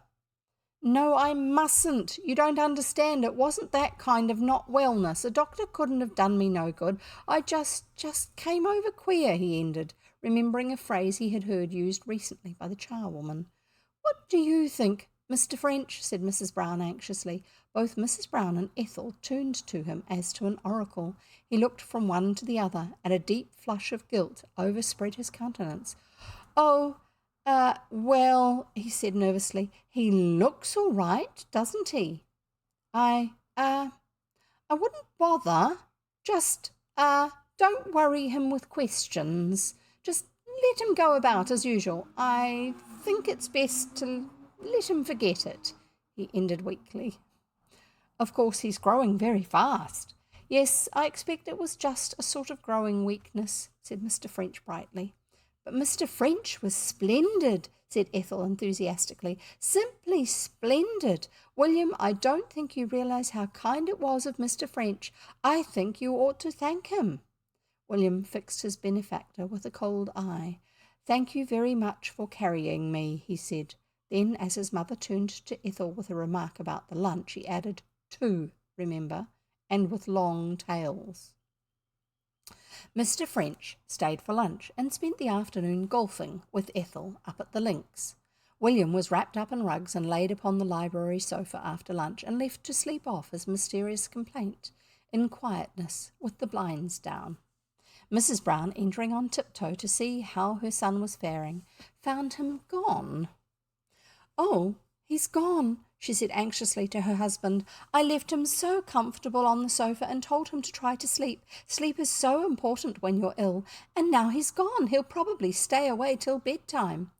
No, I mustn't. You don't understand. It wasn't that kind of not wellness. A doctor couldn't have done me no good. I just came over queer, he ended, remembering a phrase he had heard used recently by the charwoman. What do you think, Mr. French? Said Mrs. Brown anxiously. Both Mrs. Brown and Ethel turned to him as to an oracle. He looked from one to the other, and a deep flush of guilt overspread his countenance. Oh, well, he said nervously, he looks all right, doesn't he? I wouldn't bother. Just, don't worry him with questions. Just let him go about as usual. I think it's best to let him forget it, he ended weakly. Of course, he's growing very fast. Yes, I expect it was just a sort of growing weakness, said Mr. French brightly. But Mr. French was splendid, said Ethel enthusiastically. Simply splendid. William, I don't think you realise how kind it was of Mr. French. I think you ought to thank him. William fixed his benefactor with a cold eye. Thank you very much for carrying me, he said. Then, as his mother turned to Ethel with a remark about the lunch, he added, two, remember, and with long tails. Mr. French stayed for lunch and spent the afternoon golfing with Ethel up at the links. William was wrapped up in rugs and laid upon the library sofa after lunch and left to sleep off his mysterious complaint in quietness with the blinds down. Mrs. Brown, entering on tiptoe to see how her son was faring, found him gone. "Oh, he's gone," she said anxiously to her husband. "I left him so comfortable on the sofa and told him to try to sleep. Sleep is so important when you're ill. And now he's gone. He'll probably stay away till bedtime."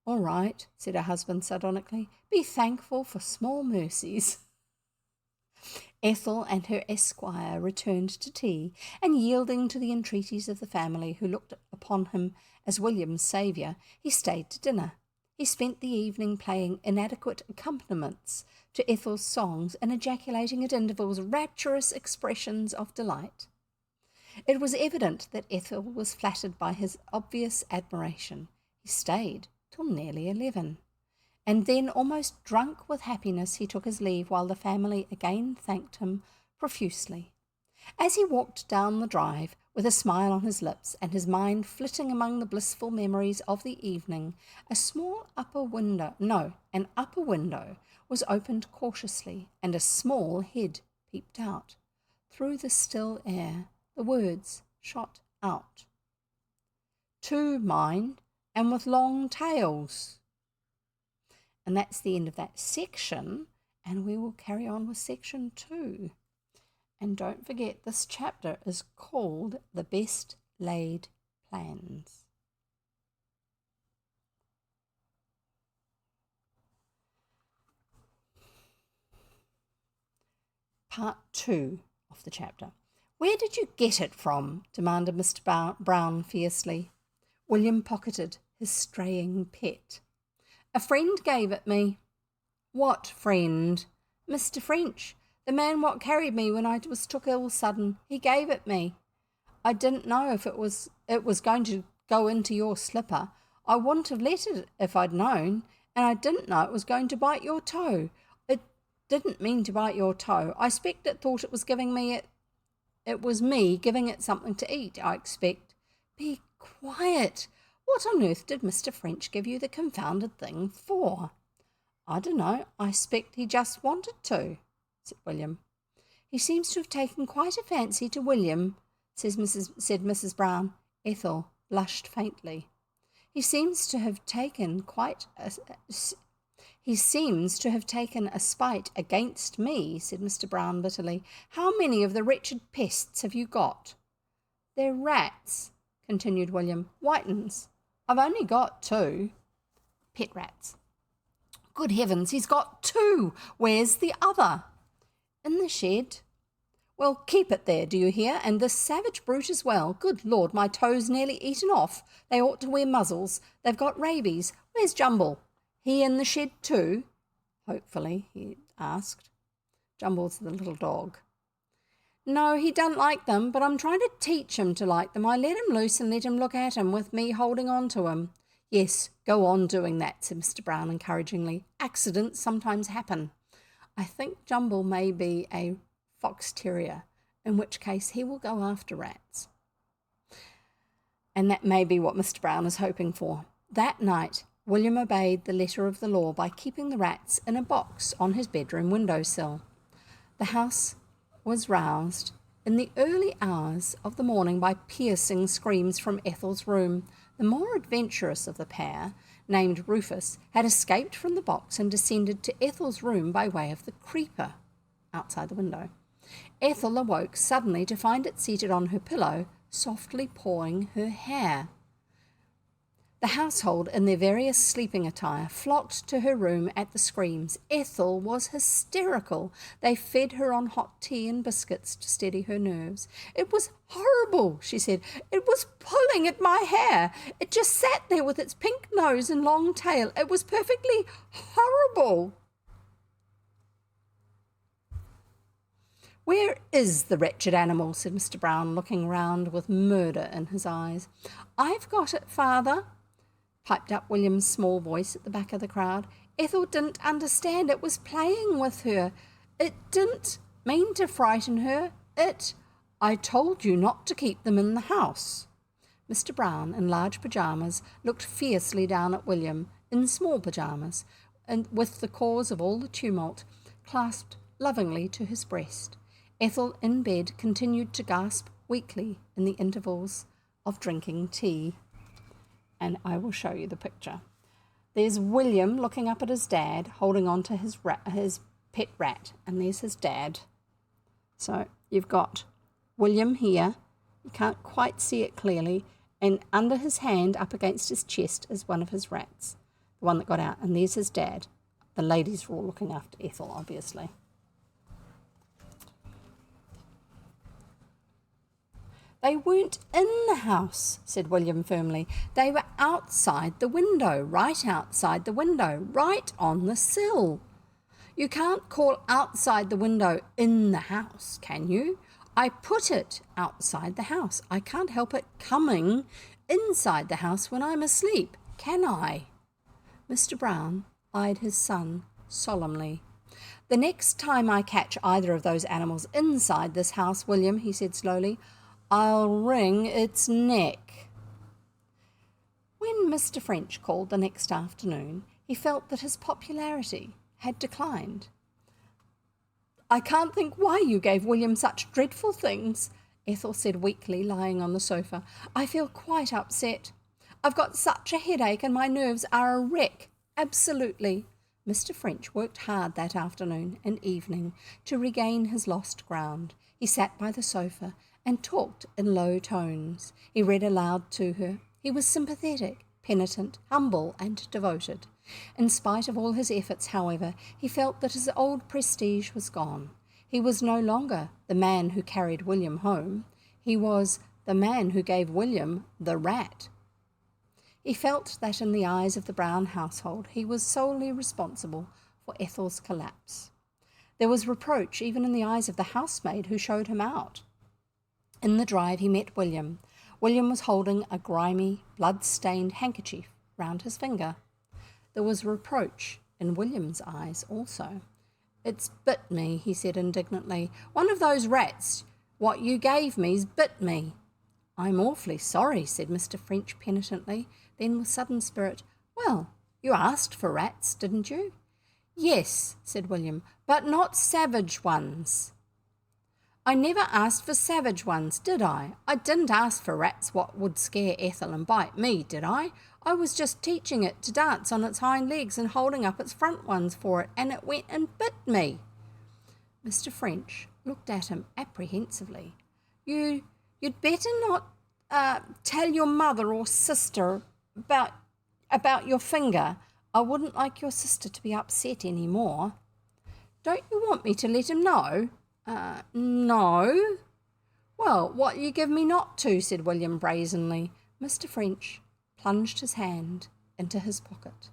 "All right," said her husband sardonically. "Be thankful for small mercies." Ethel and her esquire returned to tea, and yielding to the entreaties of the family, who looked upon him as William's saviour, he stayed to dinner. He spent the evening playing inadequate accompaniments to Ethel's songs and ejaculating at intervals rapturous expressions of delight. It was evident that Ethel was flattered by his obvious admiration. He stayed till nearly 11. And then, almost drunk with happiness, he took his leave while the family again thanked him profusely. As he walked down the drive, with a smile on his lips and his mind flitting among the blissful memories of the evening, an upper window was opened cautiously, and a small head peeped out. Through the still air, the words shot out. "Two, mind, and with long tails." And that's the end of that section, and we will carry on with section 2. And don't forget, this chapter is called The Best Laid Plans. Part 2 of the chapter. "Where did you get it from?" demanded Mr. Brown fiercely. William pocketed his straying pet. "A friend gave it me." "What friend?" "Mr. French, the man what carried me when I was took ill sudden. He gave it me. I didn't know if it was going to go into your slipper. I wouldn't have let it if I'd known, and I didn't know it was going to bite your toe. It didn't mean to bite your toe. I expect it thought it was giving me it. It was me giving it something to eat, I expect." "Be quiet. What on earth did Mr. French give you the confounded thing for?" "I dunno. I expect he just wanted to," said William. "He seems to have taken quite a fancy to William," said Mrs. Brown. Ethel blushed faintly. He seems to have taken a spite against me," said Mr. Brown bitterly. "How many of the wretched pests have you got?" "They're rats," continued William. "White 'uns. I've only got 2. Pet rats." "Good heavens, he's got 2. Where's the other?" "In the shed." "Well, keep it there, do you hear? And this savage brute as well. Good Lord, my toe's nearly eaten off. They ought to wear muzzles. They've got rabies. Where's Jumble? He in the shed too?" Hopefully, he asked. Jumble's the little dog. "No, he doesn't like them, but I'm trying to teach him to like them. I let him loose and let him look at him with me holding on to him." "Yes, go on doing that," said Mr. Brown encouragingly. "Accidents sometimes happen. I think Jumble may be a fox terrier, in which case he will go after rats." And that may be what Mr. Brown is hoping for. That night, William obeyed the letter of the law by keeping the rats in a box on his bedroom windowsill. The house was roused in the early hours of the morning by piercing screams from Ethel's room. The more adventurous of the pair, named Rufus, had escaped from the box and descended to Ethel's room by way of the creeper outside the window. Ethel awoke suddenly to find it seated on her pillow, softly pawing her hair. The household, in their various sleeping attire, flocked to her room at the screams. Ethel was hysterical. They fed her on hot tea and biscuits to steady her nerves. "It was horrible," she said. "It was pulling at my hair. It just sat there with its pink nose and long tail. It was perfectly horrible." "Where is the wretched animal?" said Mr. Brown, looking round with murder in his eyes. "I've got it, father," piped up William's small voice at the back of the crowd. "Ethel didn't understand. It was playing with her. It didn't mean to frighten her. I told you not to keep them in the house." Mr. Brown, in large pyjamas, looked fiercely down at William, in small pyjamas, and with the cause of all the tumult clasped lovingly to his breast. Ethel, in bed, continued to gasp weakly in the intervals of drinking tea. And I will show you the picture. There's William looking up at his dad, holding on to his pet rat, and there's his dad. So you've got William here. You can't quite see it clearly, and under his hand, up against his chest, is one of his rats, the one that got out, and there's his dad. The ladies were all looking after Ethel, obviously. "They weren't in the house," said William firmly. "They were outside the window, right outside the window, right on the sill. You can't call outside the window in the house, can you? I put it outside the house. I can't help it coming inside the house when I'm asleep, can I?" Mr. Brown eyed his son solemnly. "The next time I catch either of those animals inside this house, William," he said slowly, "I'll wring its neck." When Mr. French called the next afternoon, he felt that his popularity had declined. "I can't think why you gave William such dreadful things," Ethel said weakly, lying on the sofa. "I feel quite upset. I've got such a headache and my nerves are a wreck, absolutely." Mr. French worked hard that afternoon and evening to regain his lost ground. He sat by the sofa and talked in low tones. He read aloud to her. He was sympathetic, penitent, humble, and devoted. In spite of all his efforts, however, he felt that his old prestige was gone. He was no longer the man who carried William home. He was the man who gave William the rat. He felt that in the eyes of the Brown household, he was solely responsible for Ethel's collapse. There was reproach even in the eyes of the housemaid who showed him out. In the drive he met William. William was holding a grimy, blood-stained handkerchief round his finger. There was reproach in William's eyes also. "It's bit me," he said indignantly. "One of those rats what you gave me's bit me." "I'm awfully sorry," said Mr. French penitently. Then with sudden spirit, "Well, you asked for rats, didn't you?" "Yes," said William, "but not savage ones." "I never asked for savage ones, did I? I didn't ask for rats what would scare Ethel and bite me, did I? I was just teaching it to dance on its hind legs and holding up its front ones for it, and it went and bit me." Mr. French looked at him apprehensively. You'd better not tell your mother or sister about your finger. I wouldn't like your sister to be upset any more." "Don't you want me to let him know?" No." "Well, what you give me not to," said William brazenly. Mr. French plunged his hand into his pocket.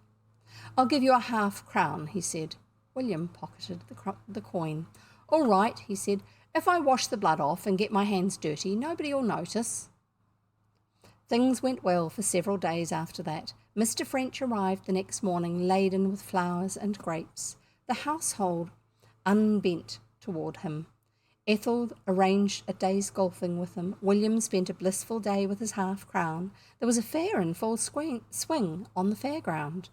"I'll give you a half-crown," he said. William pocketed the coin. "All right," he said. "If I wash the blood off and get my hands dirty, nobody'll notice." Things went well for several days after that. Mr. French arrived the next morning laden with flowers and grapes. The household unbent toward him. Ethel arranged a day's golfing with him. William spent a blissful day with his half-crown. There was a fair in full swing on the fairground,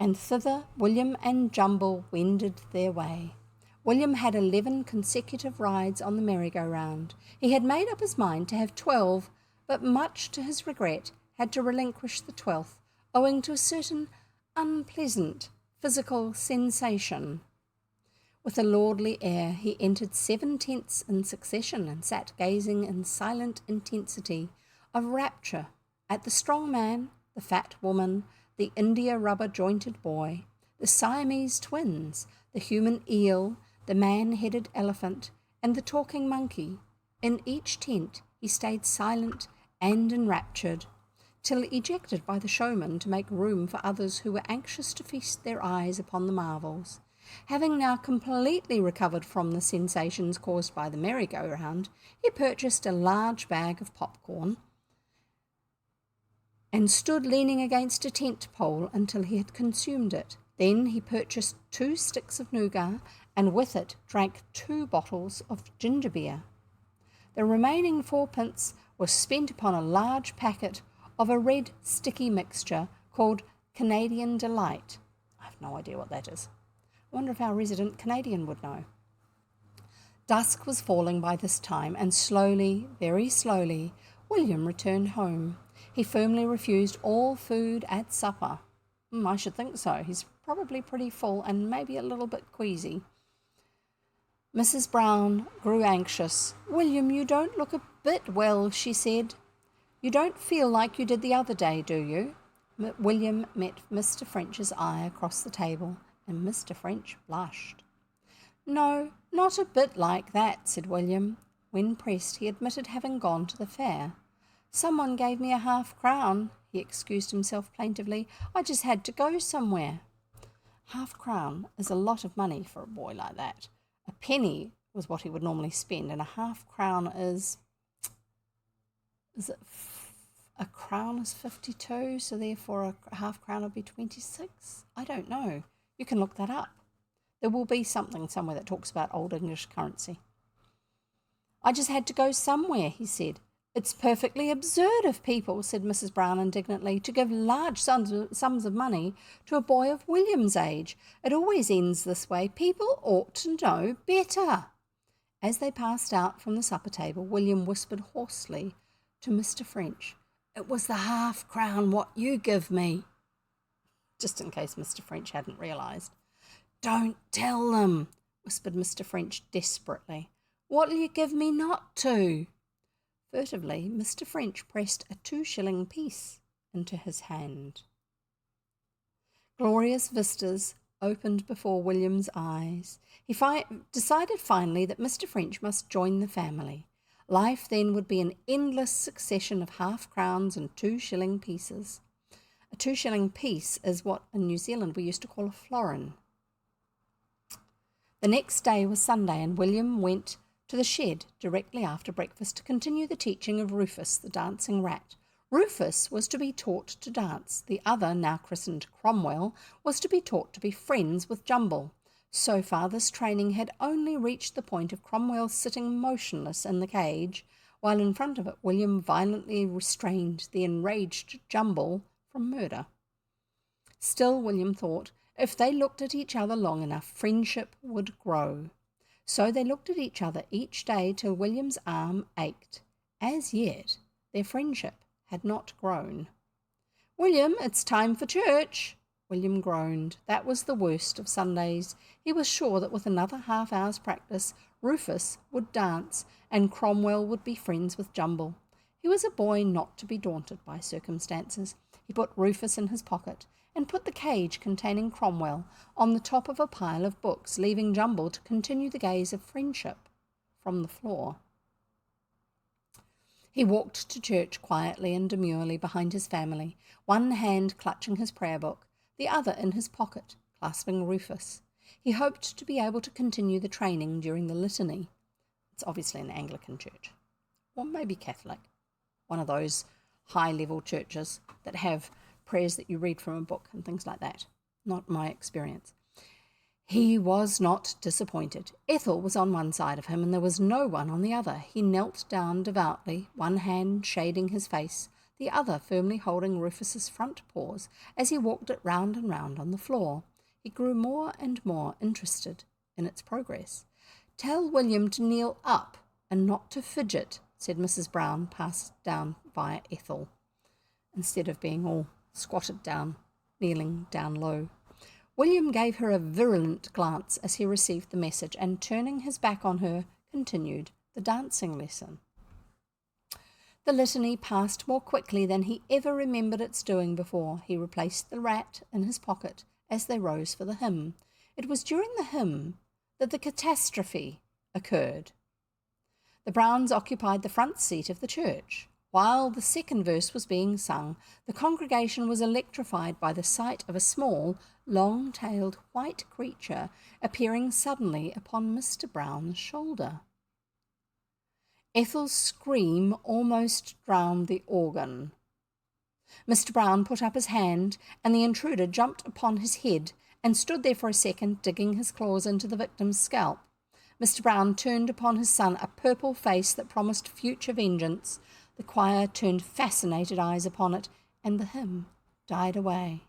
and thither William and Jumble wended their way. William had 11 consecutive rides on the merry-go-round. He had made up his mind to have 12, but much to his regret had to relinquish the 12th, owing to a certain unpleasant physical sensation. With a lordly air, he entered 7 tents in succession and sat gazing in silent intensity of rapture at the strong man, the the fat woman, the India rubber-jointed boy, the Siamese twins, the human eel, the man-headed elephant, and the talking monkey. In each tent he stayed silent and enraptured, till ejected by the showman to make room for others who were anxious to feast their eyes upon the marvels. Having now completely recovered from the sensations caused by the merry-go-round, he purchased a large bag of popcorn and stood leaning against a tent pole until he had consumed it. Then he purchased 2 sticks of nougat and with it drank 2 bottles of ginger beer. The remaining 4pence was spent upon a large packet of a red sticky mixture called Canadian Delight. I have no idea what that is. I wonder if our resident Canadian would know. Dusk was falling by this time, and slowly, very slowly, William returned home. He firmly refused all food at supper. I should think so. He's probably pretty full and maybe a little bit queasy. Mrs. Brown grew anxious. "William, you don't look a bit well," she said. "You don't feel like you did the other day, do you?" William met Mr. French's eye across the table, and Mr. French blushed. "No, not a bit like that," said William. When pressed, he admitted having gone to the fair. "Someone gave me a half-crown," he excused himself plaintively. "I just had to go somewhere." Half-crown is a lot of money for a boy like that. A penny was what he would normally spend, and a half-crown is a crown is 52, so therefore a half-crown would be 26? I don't know. You can look that up. There will be something somewhere that talks about Old English currency. "I just had to go somewhere," he said. "It's perfectly absurd of people," said Mrs. Brown indignantly, "to give large sums of money to a boy of William's age. It always ends this way. People ought to know better." As they passed out from the supper table, William whispered hoarsely to Mr. French, "It was the half-crown what you give me," just in case Mr. French hadn't realised. "Don't tell them," whispered Mr. French desperately. "What'll you give me not to?" Furtively, Mr. French pressed a 2-shilling piece into his hand. Glorious vistas opened before William's eyes. He decided finally that Mr. French must join the family. Life then would be an endless succession of half-crowns and 2-shilling pieces. A 2-shilling piece is what in New Zealand we used to call a florin. The next day was Sunday, and William went to the shed directly after breakfast to continue the teaching of Rufus, the dancing rat. Rufus was to be taught to dance. The other, now christened Cromwell, was to be taught to be friends with Jumble. So far this training had only reached the point of Cromwell sitting motionless in the cage, while in front of it William violently restrained the enraged Jumble from murder. Still, William thought, if they looked at each other long enough, friendship would grow. So they looked at each other each day till William's arm ached. As yet, their friendship had not grown. "William, it's time for church." William groaned. That was the worst of Sundays. He was sure that with another half-hour's practice, Rufus would dance and Cromwell would be friends with Jumble. He was a boy not to be daunted by circumstances. He put Rufus in his pocket and put the cage containing Cromwell on the top of a pile of books, leaving Jumble to continue the gaze of friendship from the floor. He walked to church quietly and demurely behind his family, one hand clutching his prayer book, the other in his pocket, clasping Rufus. He hoped to be able to continue the training during the litany. It's obviously an Anglican church, or maybe Catholic, one of those high-level churches that have prayers that you read from a book and things like that. Not my experience. He was not disappointed. Ethel was on one side of him and there was no one on the other. He knelt down devoutly, one hand shading his face, the other firmly holding Rufus's front paws as he walked it round and round on the floor. He grew more and more interested in its progress. "Tell William to kneel up and not to fidget," said Mrs. Brown, passed down via Ethel, instead of being all squatted down, kneeling down low. William gave her a virulent glance as he received the message, and turning his back on her, continued the dancing lesson. The litany passed more quickly than he ever remembered its doing before. He replaced the rat in his pocket as they rose for the hymn. It was during the hymn that the catastrophe occurred. The Browns occupied the front seat of the church. While the second verse was being sung, the congregation was electrified by the sight of a small, long-tailed white creature appearing suddenly upon Mr. Brown's shoulder. Ethel's scream almost drowned the organ. Mr. Brown put up his hand, and the intruder jumped upon his head and stood there for a second, digging his claws into the victim's scalp. Mr. Brown turned upon his son a purple face that promised future vengeance. The choir turned fascinated eyes upon it, and the hymn died away.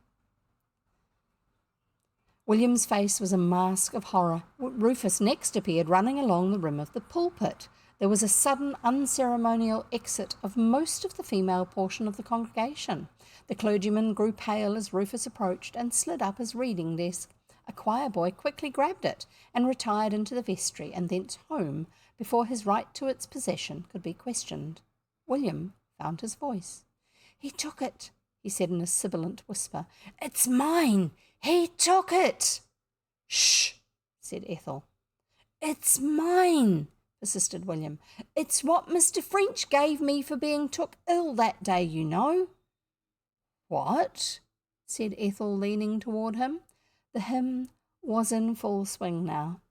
William's face was a mask of horror. Rufus next appeared, running along the rim of the pulpit. There was a sudden, unceremonial exit of most of the female portion of the congregation. The clergyman grew pale as Rufus approached and slid up his reading desk. A choir boy quickly grabbed it and retired into the vestry and thence home before his right to its possession could be questioned. William found his voice. "He took it," he said in a sibilant whisper. "It's mine. He took it." "Shh," said Ethel. "It's mine," persisted William. "It's what Mr. French gave me for being took ill that day, you know." "What?" said Ethel, leaning toward him. The hymn was in full swing now.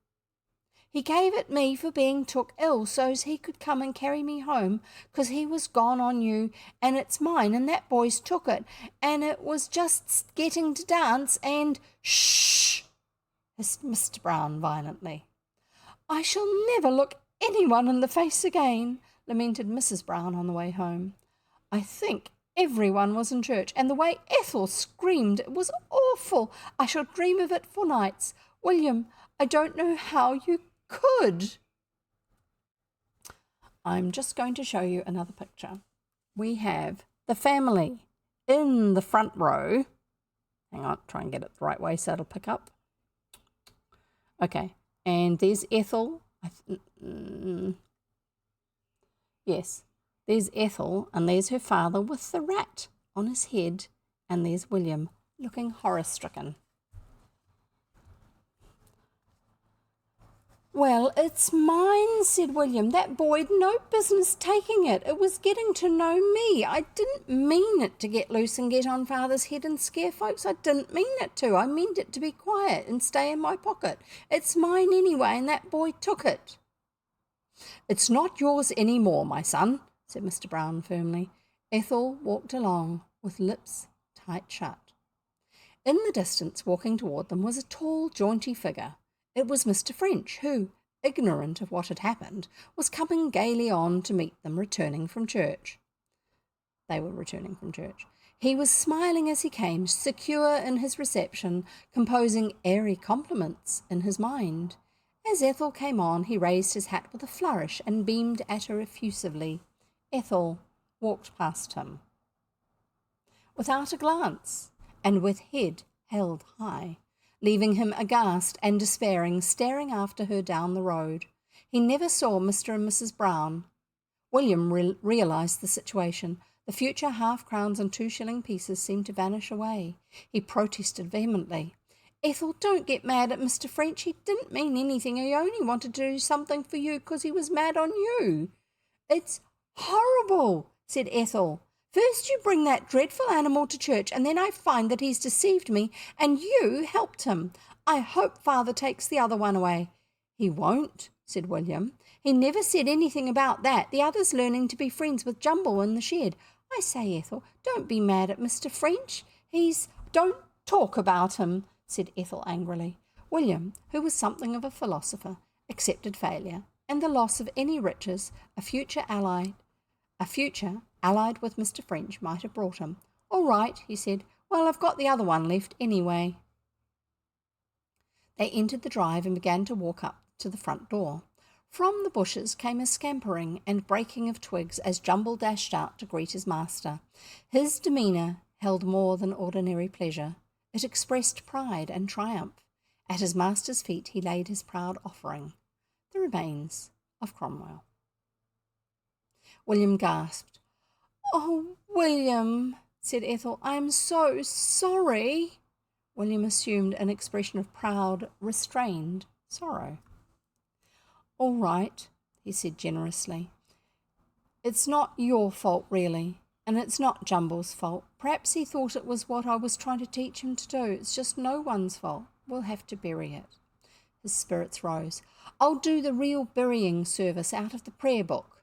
"He gave it me for being took ill so's he could come and carry me home, 'cause he was gone on you, and it's mine, and that boy's took it, and it was just getting to dance, and—" "Shh!" hissed Mr. Brown violently. "I shall never look anyone in the face again," lamented Mrs. Brown on the way home. "I think everyone was in church, and the way Ethel screamed, it was awful. I shall dream of it for nights. William, I don't know how you could." I'm just going to show you another picture. We have the family in the front row. Hang on, try and get it the right way so it'll pick up. Okay, and there's Ethel. Yes, there's Ethel, and there's her father with the rat on his head, and there's William looking horror-stricken. "Well, it's mine," said William. "That boy'd no business taking it. It was getting to know me. I didn't mean it to get loose and get on father's head and scare folks. I didn't mean it to. I meant it to be quiet and stay in my pocket. It's mine anyway, and that boy took it." "It's not yours any more, my son," said Mr. Brown firmly. Ethel walked along with lips tight shut. In the distance, walking toward them, was a tall, jaunty figure. It was Mr. French, who, ignorant of what had happened, was coming gaily on to meet them returning from church. They were returning from church. He was smiling as he came, secure in his reception, composing airy compliments in his mind. As Ethel came on, he raised his hat with a flourish and beamed at her effusively. Ethel walked past him without a glance, and with head held high, leaving him aghast and despairing, staring after her down the road. He never saw Mr. and Mrs. Brown. William realised the situation. The future half-crowns and 2-shilling pieces seemed to vanish away. He protested vehemently. "Ethel, don't get mad at Mr. French. He didn't mean anything. He only wanted to do something for you because he was mad on you." "It's horrible," said Ethel. "First you bring that dreadful animal to church, and then I find that he's deceived me, and you helped him. I hope father takes the other one away." "He won't," said William. "He never said anything about that. The other's learning to be friends with Jumble in the shed. I say, Ethel, don't be mad at Mr. French. Don't talk about him," said Ethel angrily. William, who was something of a philosopher, accepted failure and the loss of any riches a future allied with Mr. French might have brought him. "All right," he said. "Well, I've got the other one left anyway." They entered the drive and began to walk up to the front door. From the bushes came a scampering and breaking of twigs as Jumble dashed out to greet his master. His demeanour held more than ordinary pleasure. It expressed pride and triumph. At his master's feet he laid his proud offering, the remains of Cromwell. William gasped. Oh, William, said Ethel, I am so sorry. William assumed an expression of proud, restrained sorrow. All right, he said generously. It's not your fault, really, and it's not Jumble's fault. Perhaps he thought it was what I was trying to teach him to do. It's just no one's fault. We'll have to bury it. His spirits rose. I'll do the real burying service out of the prayer book.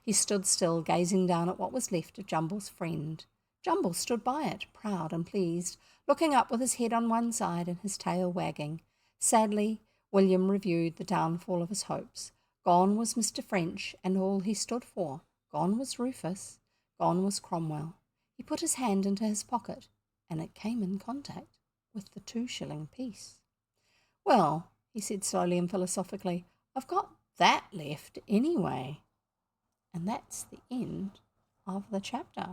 He stood still, gazing down at what was left of Jumble's friend. Jumble stood by it, proud and pleased, looking up with his head on one side and his tail wagging. Sadly, William reviewed the downfall of his hopes. Gone was Mr. French and all he stood for. Gone was Rufus. Gone was Cromwell. He put his hand into his pocket, and it came in contact with the 2-shilling piece. Well, he said slowly and philosophically, I've got that left anyway. And that's the end of the chapter.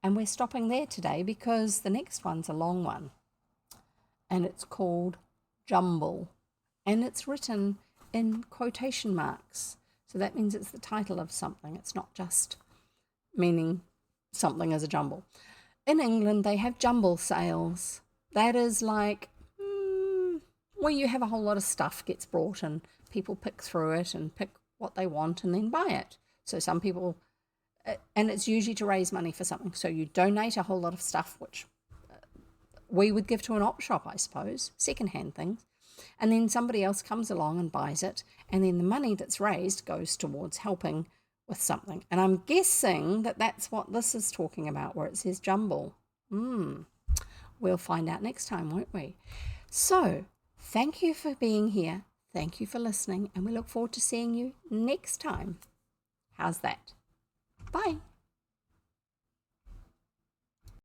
And we're stopping there today because the next one's a long one. And it's called Jumble. And it's written in quotation marks. So that means it's the title of something. It's not just meaning something as a jumble. In England, they have jumble sales. That is like where you have a whole lot of stuff gets brought and people pick through it and pick what they want and then buy it. So some people, and it's usually to raise money for something. So you donate a whole lot of stuff, which we would give to an op shop, I suppose, secondhand things. And then somebody else comes along and buys it. And then the money that's raised goes towards helping with something. And I'm guessing that that's what this is talking about, where it says jumble. We'll find out next time, won't we? So thank you for being here. Thank you for listening. And we look forward to seeing you next time. How's that? Bye.